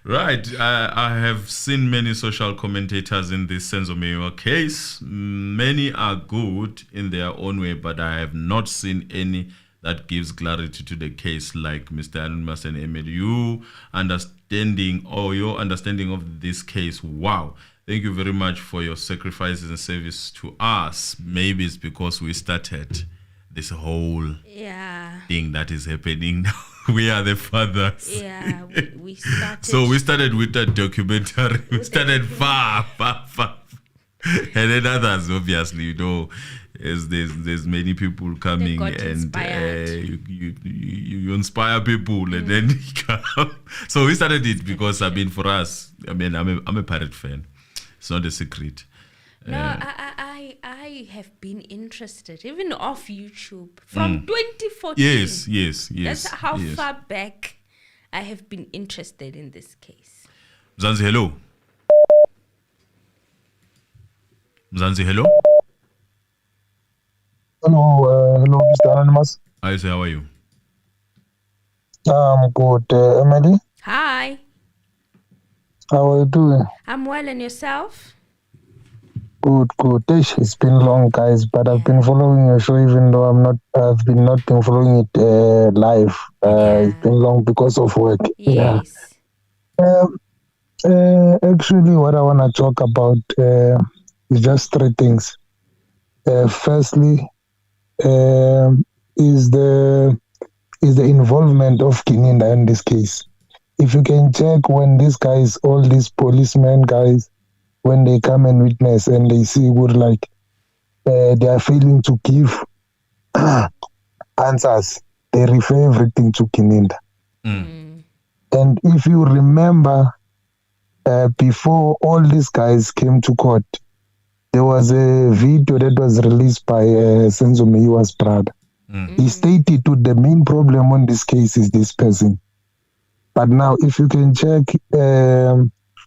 Right. I have seen many social commentators in this Senzo Meyiwa case. Many are good in their own way, but I have not seen any that gives clarity to the case like Mr. Almas and Emil. Your understanding of this case, wow. Thank you very much for your sacrifices and service to us. Maybe it's because we started this whole thing that is happening now. We are the fathers. Yeah, we started. So we started with that documentary. We started far. And then others, obviously, as there's many people coming and you inspire people and then you come. So we started it because, for us, I'm a pirate fan. It's not a secret. No, I have been interested, even off YouTube, from 2014. Yes. That's how far back I have been interested in this case. Mzansi, hello. Mzansi, hello. Hello, Mr. Anonymous. Hi, sir, how are you? I'm good. Emily, Hi, how are you doing? I'm well, and yourself? Good. It's been long, guys, but I've been following your show, even though I've not been following it live. It's been long because of work. Yes. Actually, what I want to talk about is just three things. Firstly, is the involvement of Kininda in this case. If you can check when all these policemen guys, when they come and witness and they see they are failing to give answers, they refer everything to Kininda. And if you remember, before all these guys came to court, there was a video that was released by Senzo Meyiwa's brother. He stated to the main problem on this case is this person. But now, if you can check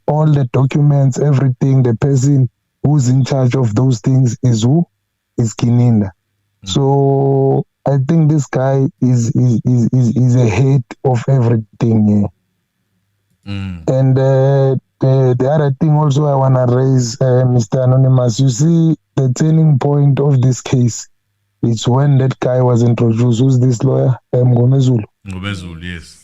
all the documents, everything, the person who's in charge of those things is who? Is Kininda. So I think this guy is a head of everything. And the other thing also I want to raise, Mr. Anonymous, you see, the turning point of this case is when that guy was introduced. Who's this lawyer? Ngomezulu. Ngomezulu, yes.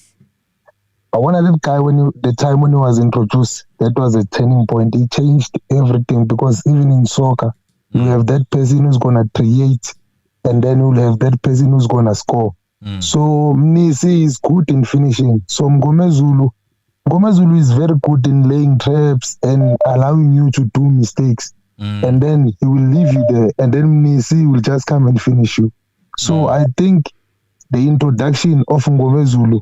I want that guy, the time when he was introduced, that was a turning point. He changed everything, because even in soccer, you have that person who's going to create, and then you'll have that person who's going to score. So Mnisi is good in finishing. So Ngomezulu is very good in laying traps and allowing you to do mistakes. And then he will leave you there. And then Mnisi will just come and finish you. So I think the introduction of Ngomezulu,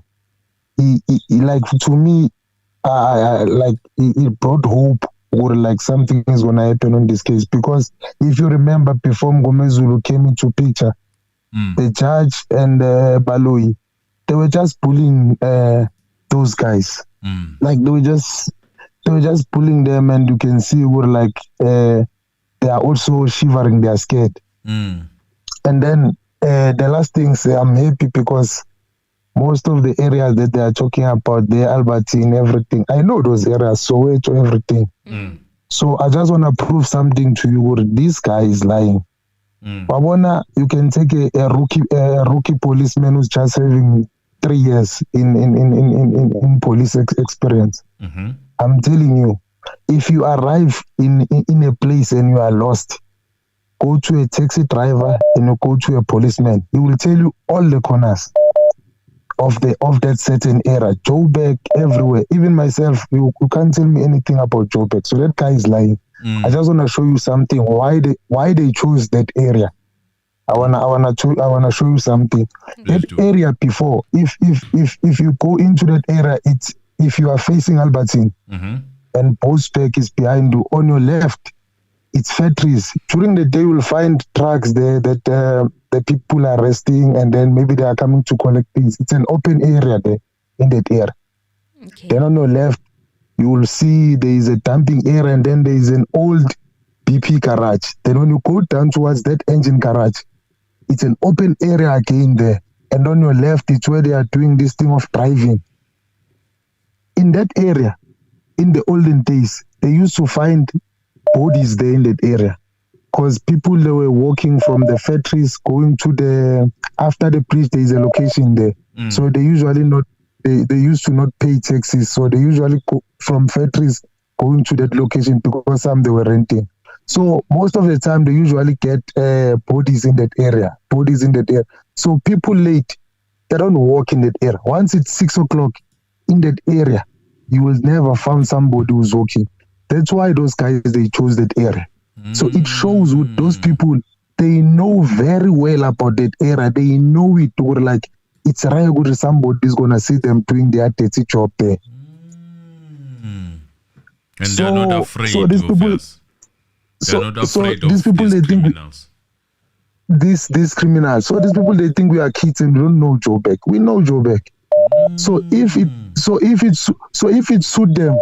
he like, to me, it brought hope, or like something is going to happen on this case. Because if you remember, before Ngomezulu came into picture, the judge and Baloyi, they were just bullying those guys. Like they were just pulling them, and you can see were like they are also shivering, they are scared. And then the last thing, I'm happy because most of the areas that they are talking about, the Albertine, everything, I know those areas, Soweto, everything. So I just want to prove something to you, where this guy is lying. Wabona, you can take a rookie policeman who's just having 3 years in police experience. I'm telling you, if you arrive in a place and you are lost, go to a taxi driver and you go to a policeman. He will tell you all the corners of that certain area. Joburg, everywhere. Even myself, you can't tell me anything about Joburg. So that guy is lying. I just want to show you something. Why they chose that area. I wanna show you something. That area before, if you go into that area, it's, if you are facing Albertine and Bospec is behind you, on your left, it's factories. During the day, you will find trucks there that the people are resting, and then maybe they are coming to collect things. It's an open area there in that area. Then on your left, you will see there is a dumping area, and then there is an old BP garage. Then when you go down towards that engine garage, it's an open area again there. And on your left, it's where they are doing this thing of driving. In that area, in the olden days, they used to find bodies there in that area. Because people, they were walking from the factories going to after the bridge, there is a location there. So they usually they used to not pay taxes. So they usually go from factories going to that location, because some they were renting. So most of the time, they usually get bodies in that area. So people late, they don't walk in that area. Once it's 6 o'clock in that area, you will never find somebody who's walking. That's why those guys, they chose that area. So it shows with those people, they know very well about that area. They know it, or like, it's rare good somebody is going to see them doing their dirty job there. And they're not afraid these of people, us. They're not afraid of these people, they criminals. Think these criminals. So these people, they think we are kids and we don't know Joburg. We know Joburg. So if it suit them,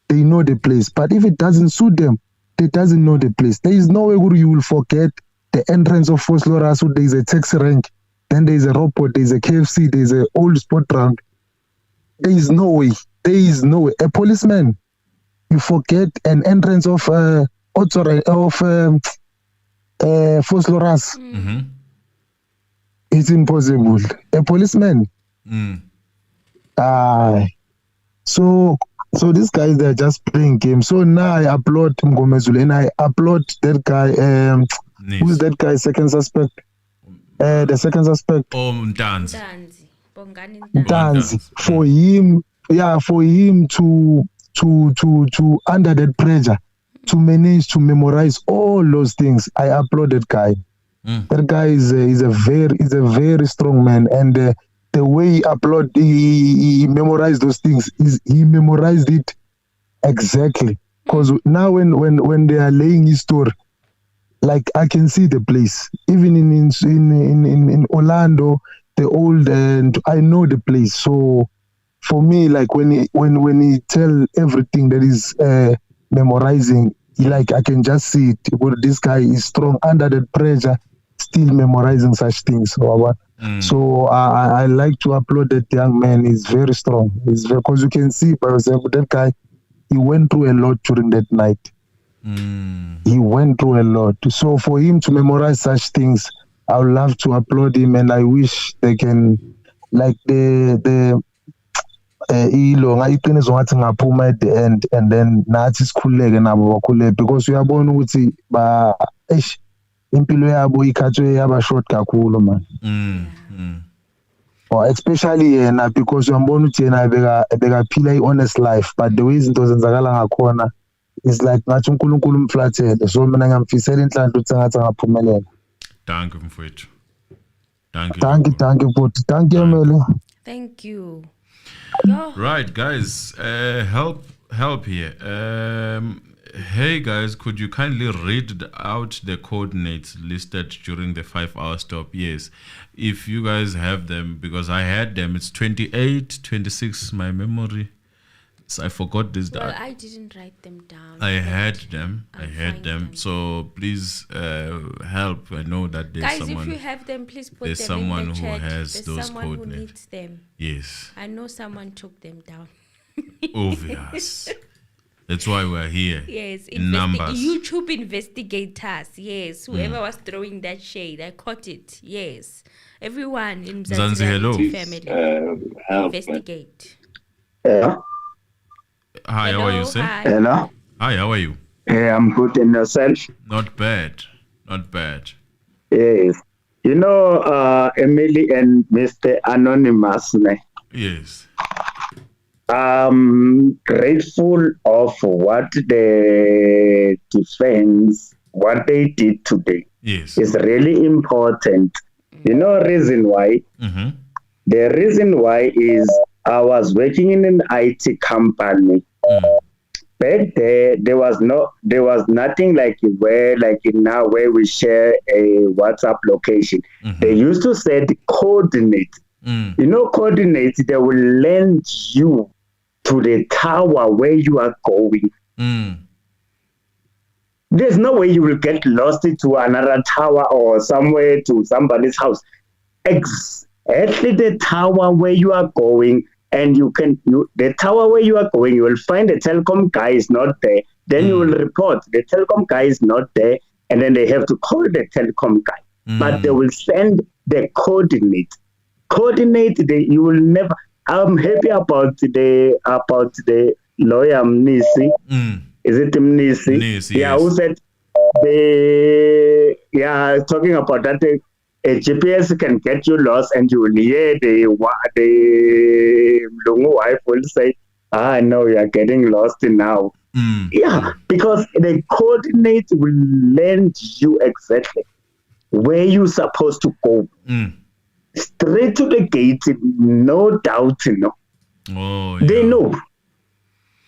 they know the place. But if it doesn't suit them, they doesn't know the place. There is no way you will forget the entrance of Fos Lorasu. There is a taxi rank, then there is a robot, there is a KFC, there is an old sport ground. There is no way. A policeman, you forget an entrance of Fos Loras. It's impossible. A policeman. So these guys, they're just playing games. So now I upload Ngomezulu and I upload that guy. Who's that guy? Second suspect. The second suspect. Danzi. Danzi. For him to under that pressure, to manage to memorize all those things. I upload that guy. That guy is a very strong man, and the way he memorized those things is he memorized it Exactly. Because now when they are laying his story, like I can see the place. Even in Orlando, the old, and I know the place. So for me, like when he tell everything that is memorizing, like I can just see it. Well, this guy is strong under the pressure, still memorizing such things. So I like to applaud that young man. He's very strong. He's because you can see by yourself that guy. He went through a lot during that night. He went through a lot. So for him to memorize such things, I would love to applaud him, and I wish they can, like the ilonga iqiniso ngathi ngaphuma at the end, and then nathi sikhuleke nabo bakhuleke, because uyabona ukuthi ba impilo yabo ikhathwe yaba short kakhulu man. Or especially yena, because uyambona ukuthi yena bekaphila i-honest life, but the way izinto zenzakala ngakhona is like ngathi uNkulunkulu umflathele. So mina ngiyamfisela inhlanhla ukuthi ngathi angaphumelela. Thank you mfowethu. Thank you bhuti. Thank you Meli. Thank you. Right, guys, help here. Hey guys, could you kindly read out the coordinates listed during the 5-hour stop? Yes, if you guys have them, because I had them. It's 28, 26, my memory. So I forgot this. Well, I didn't write them down. I had them. So please help. I know that there's guys, someone. If you have them, please put there's them someone in the chat. who has there's those someone coordinates. who needs them. Yes. I know someone took them down. Obvious. That's why we're here. Yes, in numbers. YouTube investigators. Yes, whoever was throwing that shade, I caught it. Yes, everyone in Zanzi, hello. family investigate. Yeah. Hi, hello, how are you, sir? hi. Hello. Hi, how are you? Hey, I'm good, and yourself? Not bad. Not bad. Yes. You know, Emily and Mr. Anonymous. Yes. I'm grateful of what the defense, what they did today. Yes. Is really important. You know, reason why? Mm-hmm. The reason why is I was working in an IT company. Back there was nothing like now where we share a WhatsApp location. Mm-hmm. They used to set coordinates. You know, coordinates, they will lend you to the tower where you are going. There's no way you will get lost to another tower or somewhere to somebody's house. Exactly the tower where you are going, and the tower where you are going, you will find the telecom guy is not there. Then you will report the telecom guy is not there, and then they have to call the telecom guy. But they will send the coordinate. You will never. I'm happy about the lawyer Mnisi. Is it Mnisi? Mnisi, yeah, yes. Who said talking about that a GPS can get you lost, and you will hear the Lungu wife will say, no, you are getting lost now. Yeah, because the coordinate will lend you exactly where you're supposed to go. Straight to the gate, no doubt, Oh, yeah. They know.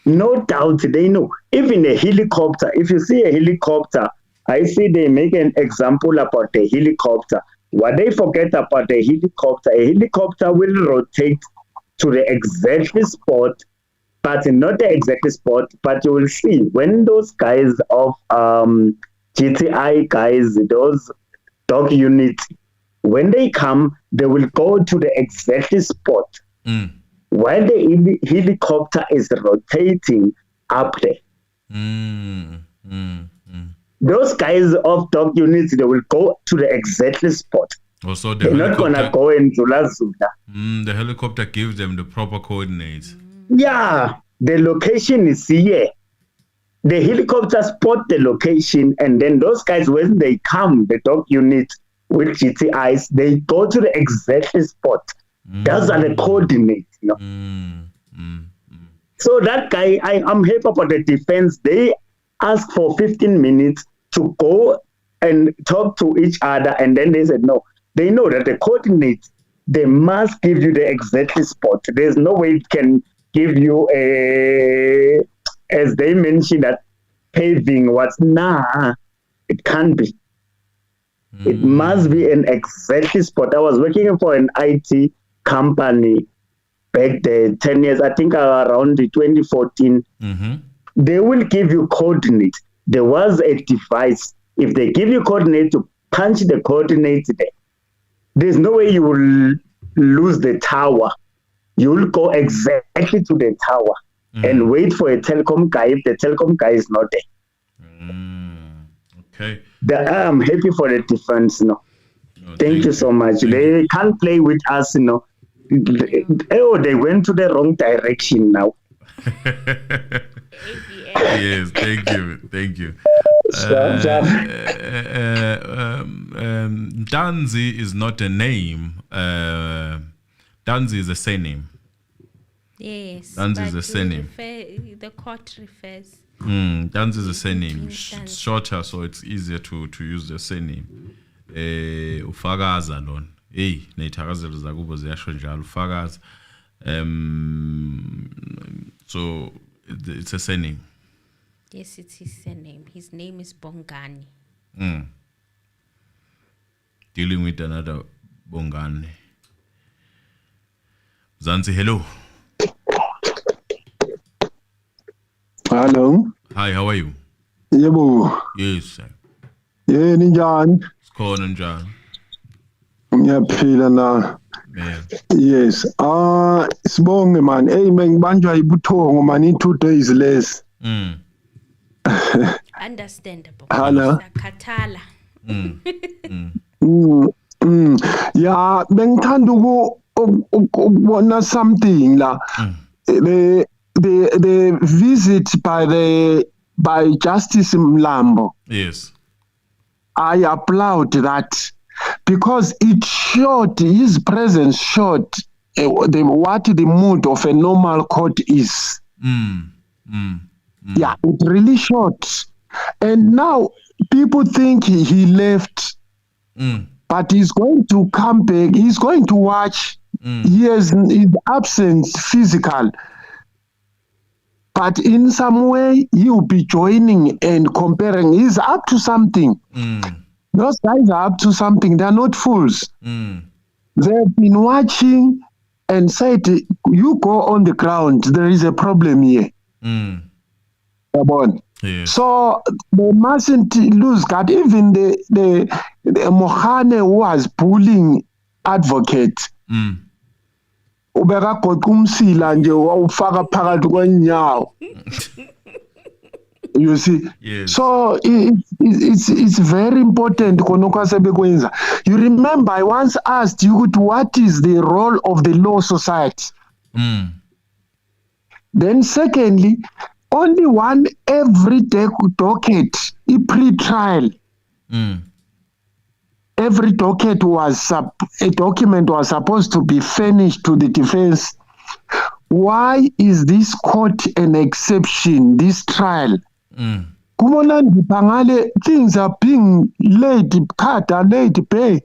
No doubt, they know. Even a helicopter, if you see a helicopter, I see they make an example about the helicopter. What they forget about the a helicopter will rotate to the exact spot, but not the exact spot, but you will see when those guys of GTI guys, those dog units, when they come, they will go to the exact spot while the helicopter is rotating up there. Those guys of dog units, they will go to the exact spot. Also, they're not going to go in Zula. The helicopter gives them the proper coordinates. Yeah, the location is here. The helicopter spot the location, and then those guys, when they come, the dog unit with GTIs, they go to the exact spot. Those are the coordinates. So that guy, I'm happy about the defense. They asked for 15 minutes to go and talk to each other, and then they said no. They know that the coordinates, they must give you the exact spot. There's no way it can give you as they mentioned that paving was it can't be. It must be an exact spot. I was working for an IT company back there 10 years, I think around the 2014. They will give you coordinates. There was a device. If they give you coordinates, to punch the coordinates there. There's no way you will lose the tower. You will go exactly to the tower and wait for a telecom guy if the telecom guy is not there. Okay. I'm happy for the defense. Thank you so much. They can't play with us. They went to the wrong direction now. Yes, thank you. Danzi is not a name. Danzi is a surname. Yes. Danzi is a surname. The court refers. Danzi is a surname. It's shorter, so it's easier to use the surname. Ufakaza lona. Hey, neyithakazelo zakubo ziyasho njalo ufakaza. So it's a surname. Yes, it's his surname. His name is Bongani. Dealing with another Bongani. Zanzi, hello. Hello. Hi, how are you? Yebo. Yes, sir. Yeah, ninjani? Sikhona njani? Ngiyaphila na. Yeah. Yes. Sibonge man. Hey, mengibanjwa ibuthongo man in 2 days less. Understandable. Hello. Katala. Yeah, bengithanda ukubona something la. The visit by Justice Mlambo. Yes. I applaud that because it showed, his presence showed what the mood of a normal court is. Yeah, it really showed. And now people think he left, but he's going to come back. He's going to watch. He has his absence physical. But in some way, he'll be joining and comparing. He's up to something. Those guys are up to something. They're not fools. They've been watching and said, you go on the ground. There is a problem here. Yes. So they mustn't lose God. Even the Mogane who was bullying advocate. Ubeka umsila nje wawufaka phakathi kwenyawo. You see, yes. So it's very important. You remember, I once asked you, what is the role of the law society? Then secondly, only one every docket, a pre-trial. Every docket a document was supposed to be furnished to the defense. Why is this court an exception, this trial? Things are being laid, cut and laid pay.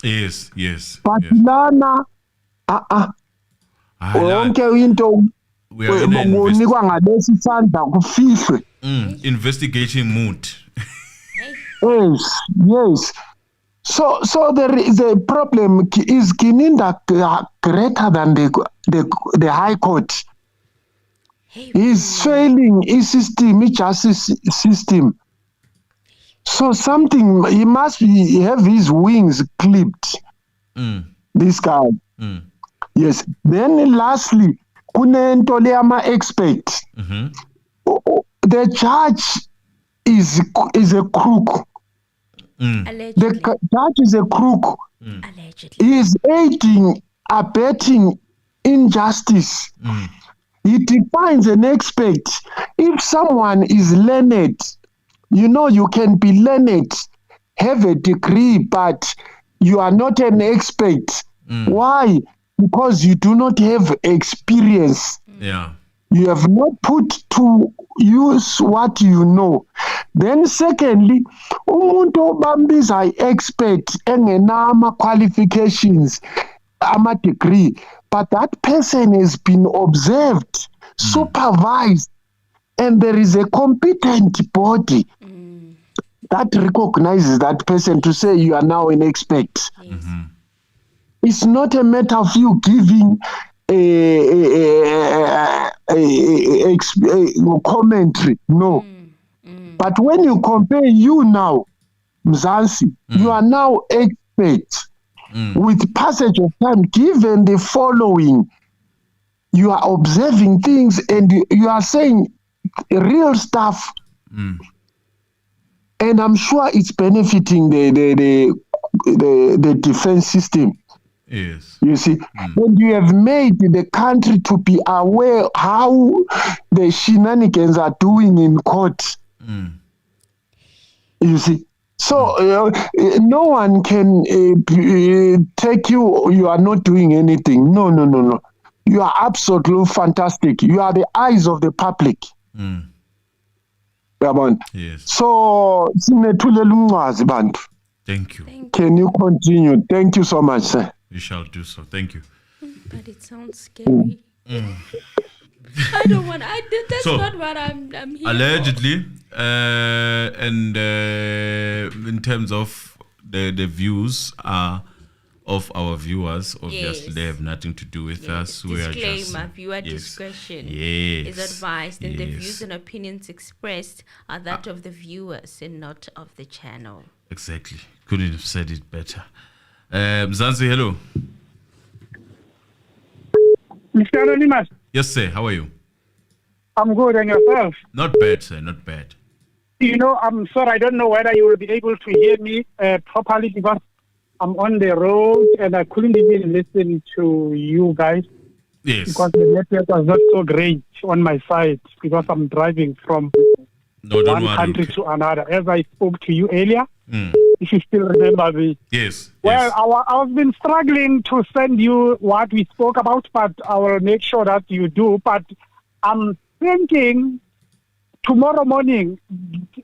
Yes, yes. But lana, we are in investigation mood. Yes. So there is a problem. Is Kininda greater than the High Court? He's failing his system, his justice system. So something, he must have his wings clipped. This guy. Yes. Then lastly, kunento le expert. The judge is a crook. The judge is a crook. Allegedly. He is aiding, abetting injustice. He defines an expert. If someone is learned, you can be learned, have a degree, but you are not an expert. Why? Because you do not have experience. Yeah. You have not put to use what you know. Then secondly, umuntu obambiza expert engenama qualifications, ama degree, but that person has been observed, supervised, and there is a competent body that recognizes that person to say you are now an expert. It's not a matter of you giving a commentary, no. But when you compare you now, Mzansi, you are now expert. With passage of time, given the following, you are observing things and you are saying real stuff. And I'm sure it's benefiting the defense system. Yes. You see, when you have made the country to be aware how the shenanigans are doing in court. You see, so no one can take you are not doing anything. No. You are absolutely fantastic. You are the eyes of the public. Yes. So, thank you. Can you continue? Thank you so much, sir. We shall do so. Thank you. But it sounds scary. I don't want. That's So, not what I'm here allegedly, and in terms of the views of our viewers, obviously they have nothing to do with us. We are just Disclaimer: viewer discretion Yes. is advised, and the Yes. views and opinions expressed are that of the viewers and not of the channel. Exactly. Couldn't have said it better. Mzansi, hello. Mr. Anonymous, Yes, sir. How are you? I'm good, and yourself? Not bad, sir. Not bad. You know, I'm sorry, I don't know whether you will be able to hear me properly because I'm on the road and I couldn't even listen to you guys. Yes. Because the network was not so great on my side because I'm driving from one country to another. As I spoke to you earlier, if you still remember me. Yes. Well, I've been struggling to send you what we spoke about, but I will make sure that you do. But I'm thinking tomorrow morning,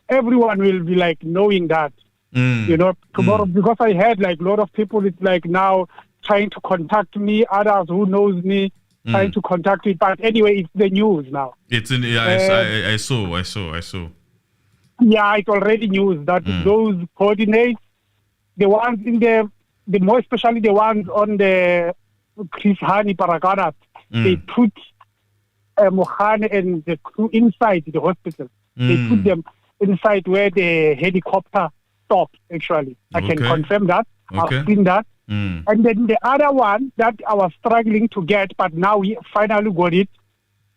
everyone will be like knowing that. You know, tomorrow, because I had like a lot of people, it's like now trying to contact me, others who knows me, trying to contact me. But anyway, it's the news now. It's in. Yeah, I saw. Yeah, it's already news that those coordinates, the ones in the more especially the ones on the Chris Hani Paraganas, they put Mogane and the crew inside the hospital. They put them inside where the helicopter stopped, actually. I can confirm that. I've seen that. And then the other one that I was struggling to get, but now we finally got it,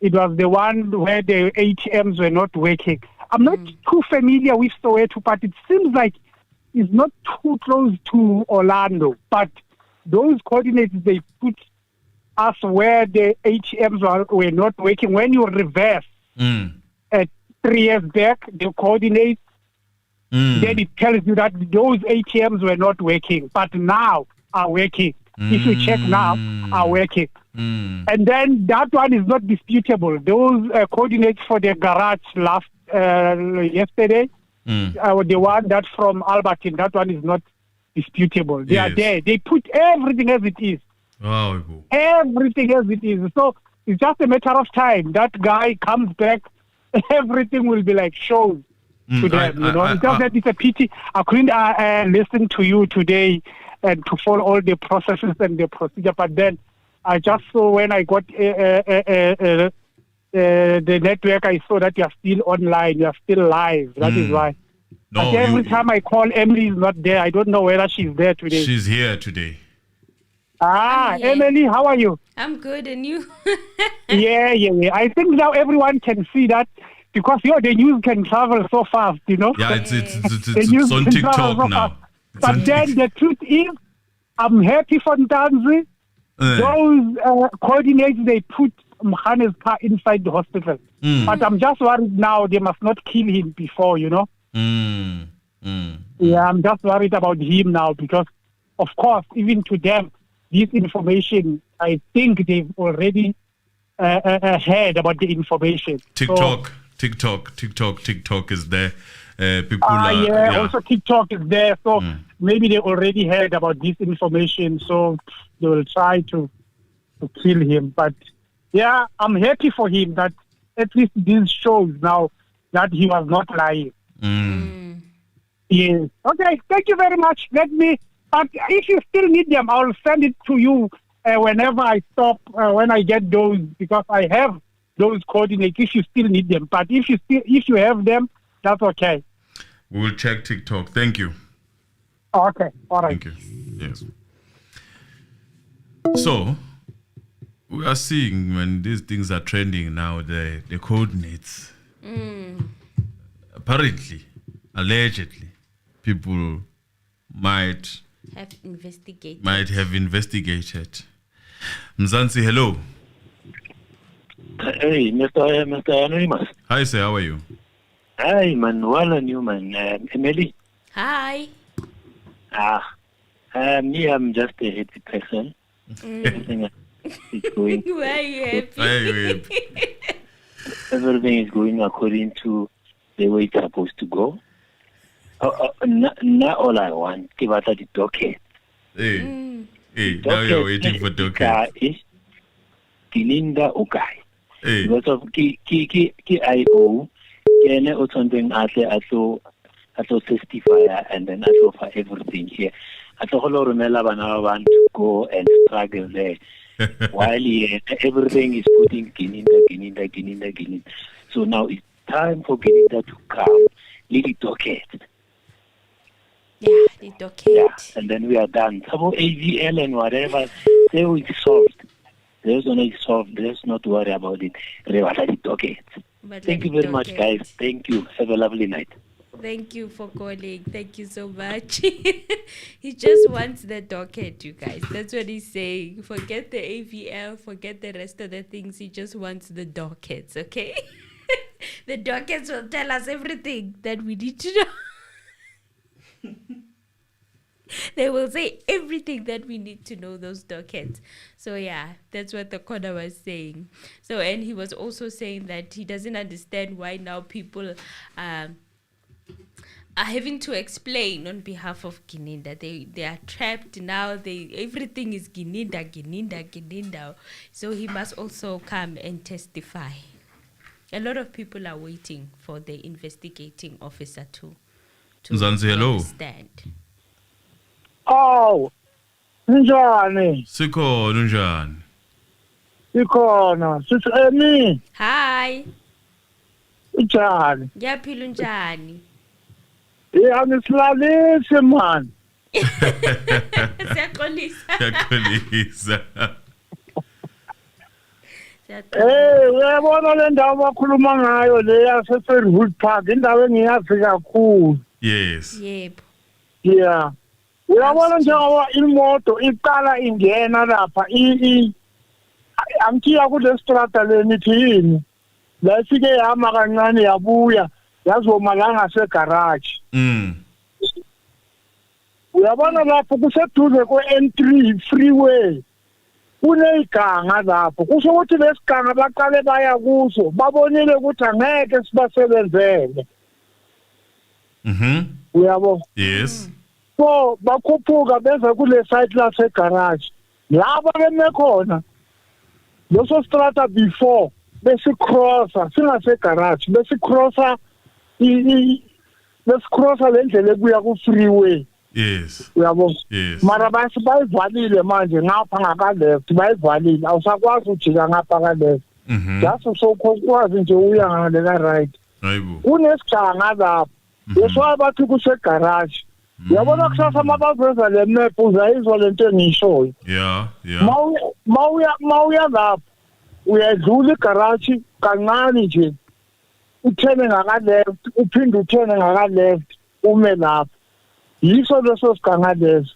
it was the one where the ATMs were not working. I'm not too familiar with Soweto, but it seems like it's not too close to Orlando. But those coordinates, they put us where the ATMs were not working. When you reverse 3 years back, the coordinates, then it tells you that those ATMs were not working, but now are working. If you check now, are working. And then that one is not disputable. Those coordinates for the garage yesterday, the one that from Albertine, that one is not disputable. They are there. They put everything as it is. Wow. Everything as it is. So it's just a matter of time. That guy comes back, everything will be like shown to them. It's just that it's a pity. I couldn't listen to you today and to follow all the processes and the procedure. But then I just saw when I got the network, I saw that you are still online, you are still live. That is why. No, but every time I call, Emily is not there. I don't know whether she's there today. She's here today. Emily, how are you? I'm good, and you? Yeah. I think now everyone can see that because the news can travel so fast, Yeah, it's on TikTok now. But then the truth is, I'm happy for Ntanzi. Those coordinates, they put Mogane's car inside the hospital. But I'm just worried now they must not kill him before, Yeah, I'm just worried about him now because, of course, even to them, this information, I think they've already heard about the information. TikTok is there. People also TikTok is there. So maybe they already heard about this information, so they will try to kill him. But yeah, I'm happy for him that at least this shows now that he was not lying. Yes. Okay, thank you very much. But if you still need them, I'll send it to you whenever I stop, when I get those, because I have those coordinates if you still need them. But if you have them, that's okay. We'll check TikTok. Thank you. Okay, all right. Thank you. Yes. So, we are seeing when these things are trending now, the coordinates. Apparently, allegedly, people might have investigated. Mzansi, hello. Hey, Mr. Anonymous. Hi, sir. How are you? Hi, man. Well, and you, man. Emily. Hi. Me, I'm just a happy person. Everything is going. Why are you happy? Why are you happy? Everything is going according to the way it's supposed to go. Not all I want. Give out the docket. Hey, now you're waiting for docket. Kilinda okay. Hey. Because of ki IO, kene o something aso testifier and then aso for everything here. Aso holo rumela bana want to go and struggle there. While everything is putting Gininda. So now it's time for Gininda to come. Leave it docket. Yeah, the docket. Yeah, and then we are done. About AVL and whatever, say it's solved. There's no solved. Let's not worry about it. Thank you very much, guys. Thank you. Have a lovely night. Thank you for calling. Thank you so much. He just wants the docket, you guys. That's what he's saying. Forget the AVL, forget the rest of the things. He just wants the dockets, okay? The dockets will tell us everything that we need to know. They will say everything that we need to know, those dockets. So yeah, that's what the corner was saying. So, and he was also saying that he doesn't understand why now people are having to explain on behalf of Gininda. They are trapped now. Everything is Gininda. So he must also come and testify. A lot of people are waiting for the investigating officer to Mzansi, hello. understand. Oh, njani? Sikhona unjani? Ikhona. Sisi Hi. Njani? Ngiyaphila unjani? Angisilalisi man. Siyaxolisa. Siyaxolisa. Uyabona le ndawo bakhuluma ngayo le yaseFairwood Park, indawo engiyazi kakhulu. Yes. Yebo. Yeah. Uyabona njengoba imoto iqala ingena lapha angiya kule strata lenithi yini. La ifike yama kancane yabuya yazoma la ngasegarage. Uyabona lapho kuseduze kwe-N3 freeway. Kuneyiganga lapho. Kusho ukuthi lesiganga baqale baya kuso. Babonile ukuthi angeke sibasebenzele. Uyabo? Yes. So bakhuphuka beza kule site la segarage. Laba bemekhona. Loso strata before besikrossa singase garage besikrossa besikrossa lendlela ebuya ku freeway. Yes. Uyabo? Yes. Mara bayivalile manje ngapha ngaka left bayivalile awusakwazi ujika ngapha ka left. Just so ukwazi nje uya ngale ka right. Hayibo. Kunesiganga lapho. Yeswa bathi kuse garage. Uyabona kusasa mabaveza le map uzayizwa lento engishoyo. Yeah. Mawuya lapho uyadlula igarage kancane nje. Uthene ngaka left, uphinde uthene ngaka left ume lapho. Yiso leso siganga leso.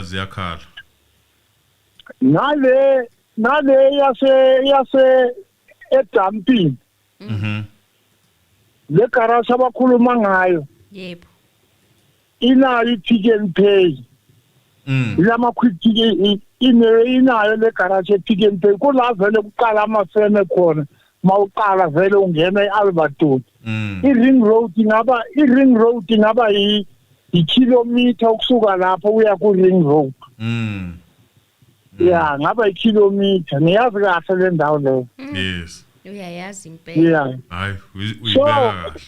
Ziyakhala. Nale yase edumping. Le garage abakhuluma ngayo. Yebo. Inayo i-pick and pay. Lama quick ticket inayo le garage e-pick and pay. Kula vele kuqala amafeme khona. Mawuqala vele ungena eAlberton. I-ring road ingaba i-kilometer ukusuka lapho uya ku ring road. Yeah, ngaba ikilometer. Niyazi kahle le ndawo leyo. Yes. Uyayazi impela. Yeah. Hayi uyibeka So, kahle.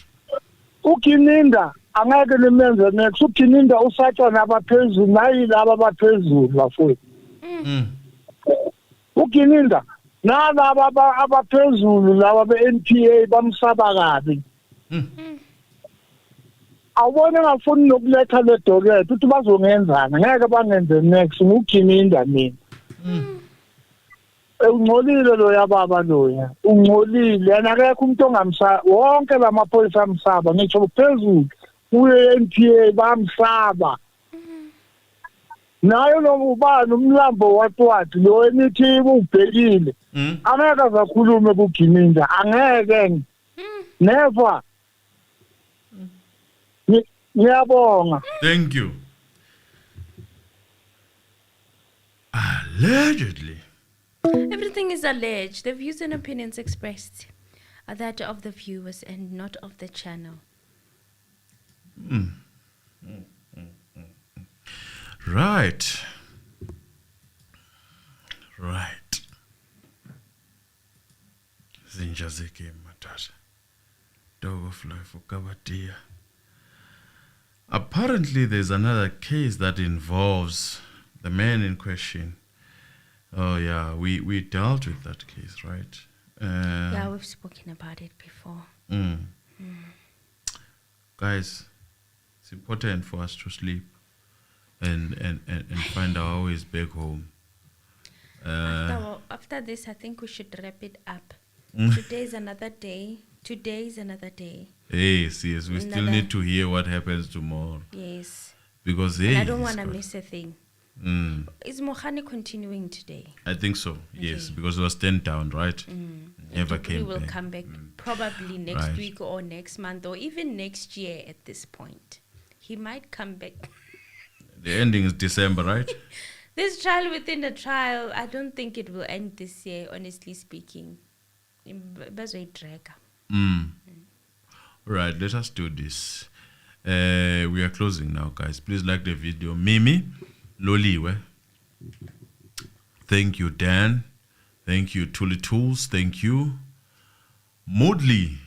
uKininda angeke nimenze next. uKininda usatshwa nabaphezulu nayi laba abaphezulu bafowethu. uKininda nalaba abaphezulu laba be-NPA bamsaba kabi. Awubone ngafuni nokuletha le docket uthi bazongenzana ngeke bangenze next nguKininda mina. Ungcolile lo yababa loya ungcolile yena akekho umuntu ongamsaba wonke lamaphoyisa amsaba ngisho phezulu uye NPA bamsaba nayo lo ubani umlambo watwathi lo enithi ubhekile angeke azakhulume kuGininda angeke never ngiyabonga. Thank you. Allegedly. Everything is alleged. The views and opinions expressed are that of the viewers and not of the channel. Right. Right. Zinjazeke matata. Dog of life for Kabatia. Apparently, there's another case that involves the man in question. Oh yeah, we dealt with that case, right? Yeah, we've spoken about it before. Guys, it's important for us to sleep and find our ways back home. After this, I think we should wrap it up. Today is another day. Today is another day. Yes, we still need to hear what happens tomorrow. Yes. Because I don't want to miss a thing. Mm. Is Mogane continuing today? I think so, yes, because it was 10 down, right? Never came We will back. come back probably next Right. week or next month or even next year at this point. He might come back. The ending is December, right? This trial within a trial, I don't think it will end this year, honestly speaking. Right, let us do this. We are closing now, guys. Please like the video. Mimi, Loliwe. Thank you, Dan. Thank you, Tuli Tools. Thank you. Moodley.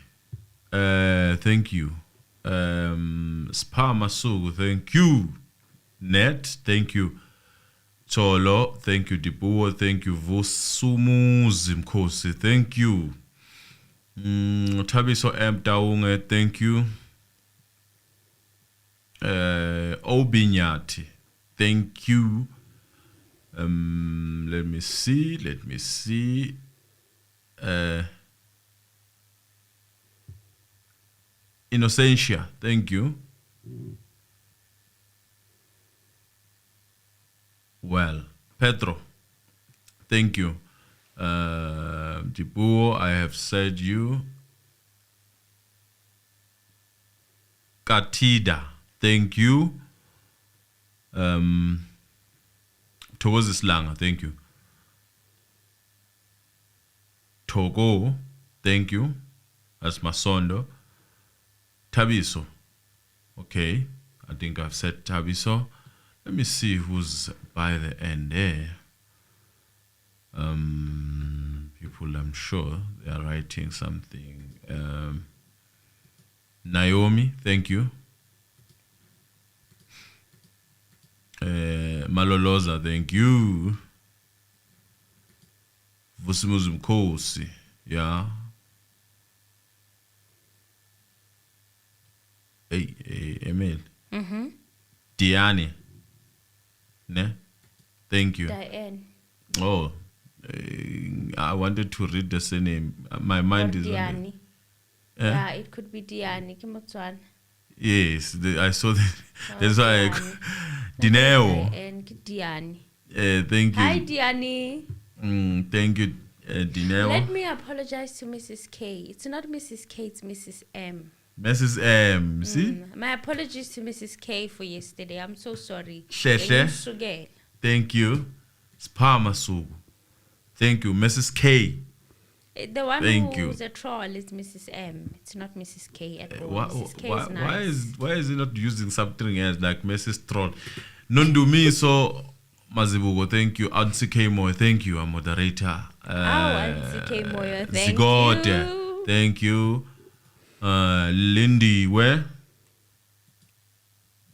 Thank you. Spa Masugu. Thank you. Net. Thank you. Cholo. Thank you, Dibuo. Thank you, Vusumu Zimkosi. Thank you. Tabiso M. Daunge. Thank you. Obinyati. Thank you. Let me see. Innocentia, thank you. Well, Pedro, thank you. Jibuo, I have said you. Katida, thank you. Towards Slanga, thank you. Togo, thank you. That's Masondo. Tabiso. Okay, I think I've said Tabiso. Let me see who's by the end there. People, I'm sure they are writing something. Naomi, thank you. Maloloza, thank you. Vusimuzum Kosi, yeah. Hey, Emil. Diane. Ne? Thank you. Diane. Oh, I wanted to read the surname. My mind is on Diane. it. Yeah, it could be Diane. Yes, I saw that. That's why Dineo. And Diane. Thank you. Hi, Diane. Thank you, Dineo. Let me apologize to Mrs. K. It's not Mrs. K, it's Mrs. M. Mrs. M, see? My apologies to Mrs. K for yesterday. I'm so sorry. Sheshe. Thank you. Spamasugu. Thank you, Mrs. K. The one Thank who's you. a troll is Mrs. M. It's not Mrs. K at all. Mrs. K is nice. Why is he not using something else like Mrs. Troll? Nundu me so Mazibugo, thank you. Ansi Moyo, thank you, a moderator. Ansi Moyo, thank Zigote, you. Thank you. Lindy, where?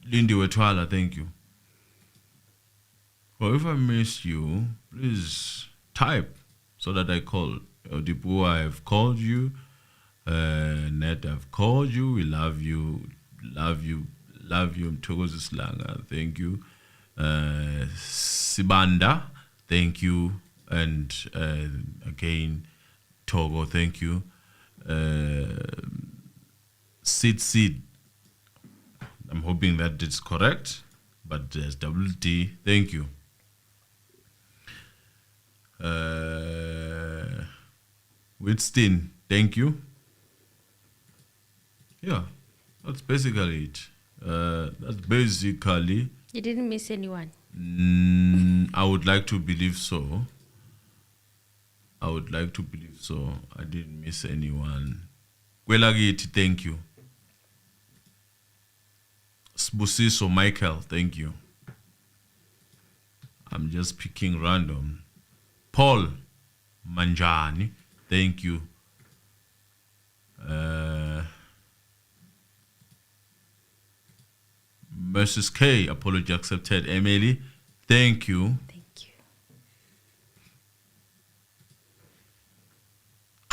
Lindy Wetwala, thank you. Well, if I missed you, please type so that I call. Odipu, I've called you. Net, I've called you. We love you. Love you. Love you. Mtokozi Slanga, thank you. Sibanda, thank you. And again, Togo, thank you. Sid, I'm hoping that it's correct, but there's WD, thank you. Winston, thank you. Yeah, that's basically it. You didn't miss anyone. I would like to believe so. I didn't miss anyone. Kwelagiti, thank you. Sbusiso Michael, thank you. I'm just picking random. Paul Manjani, thank you. Mrs. K, apology accepted. Emily, thank you. Thank you.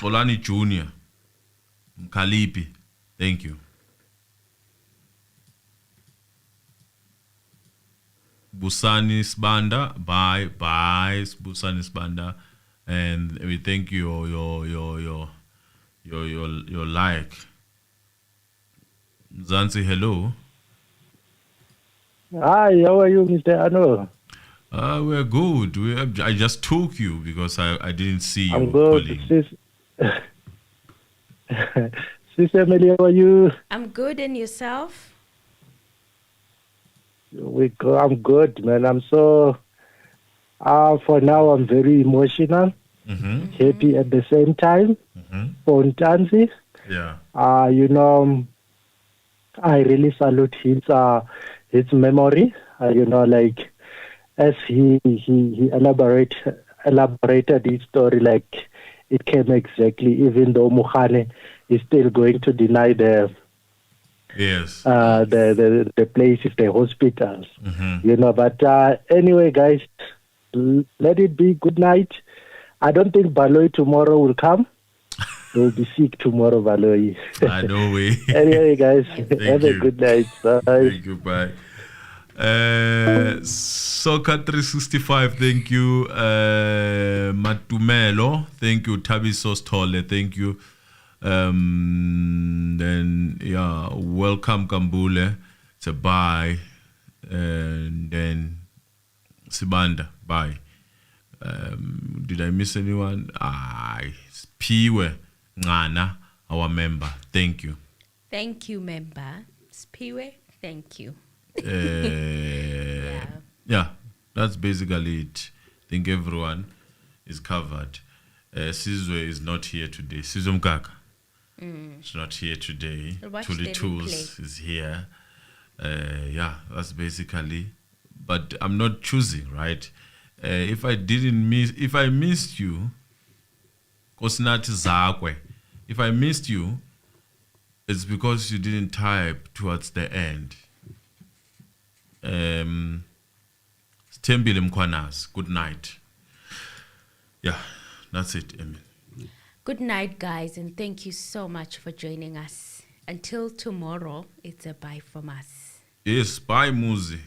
Olani Jr., Mkalipi, thank you. Busani Sbanda, bye, Busani Sbanda, and we thank you your like. Zanzi, hello. Hi, how are you, Mr. Ano? We're good. I just took you because I didn't see you. I'm good. Sis Emily, how are you? I'm good, and yourself? I'm good, man. I'm so. For now, I'm very emotional, happy at the same time. For Ntanzi, yeah. I really salute his memory. Like as he elaborated his story, like it came exactly. Even though Mogane is still going to deny the places, the hospitals, But anyway, guys, let it be. Good night. I don't think Baloy tomorrow will come. He'll be sick tomorrow, Baloy. No way. Anyway, guys, have a good night. Bye. Thank you. Bye. Soccer 365, thank you. Matumelo, thank you. Tabiso Stole, thank you. Then welcome Kambule. It's a bye. And then Sibanda, bye. Did I miss anyone? Piwe Ngana, our member. Thank you. Thank you, member. Spiwe, thank you. Yeah, that's basically it. I think everyone is covered. Sizwe is not here today. Sizwe Mkaka is not here today. Tuli Tools is here. That's basically. But I'm not choosing, right? If I missed you, Kosnati Zakwe. If I missed you, it's because you didn't type towards the end. Stembile Mkwanas, good night. Yeah, that's it, Emil. Good night, guys, and thank you so much for joining us. Until tomorrow, it's a bye from us. Yes, bye, Muzi.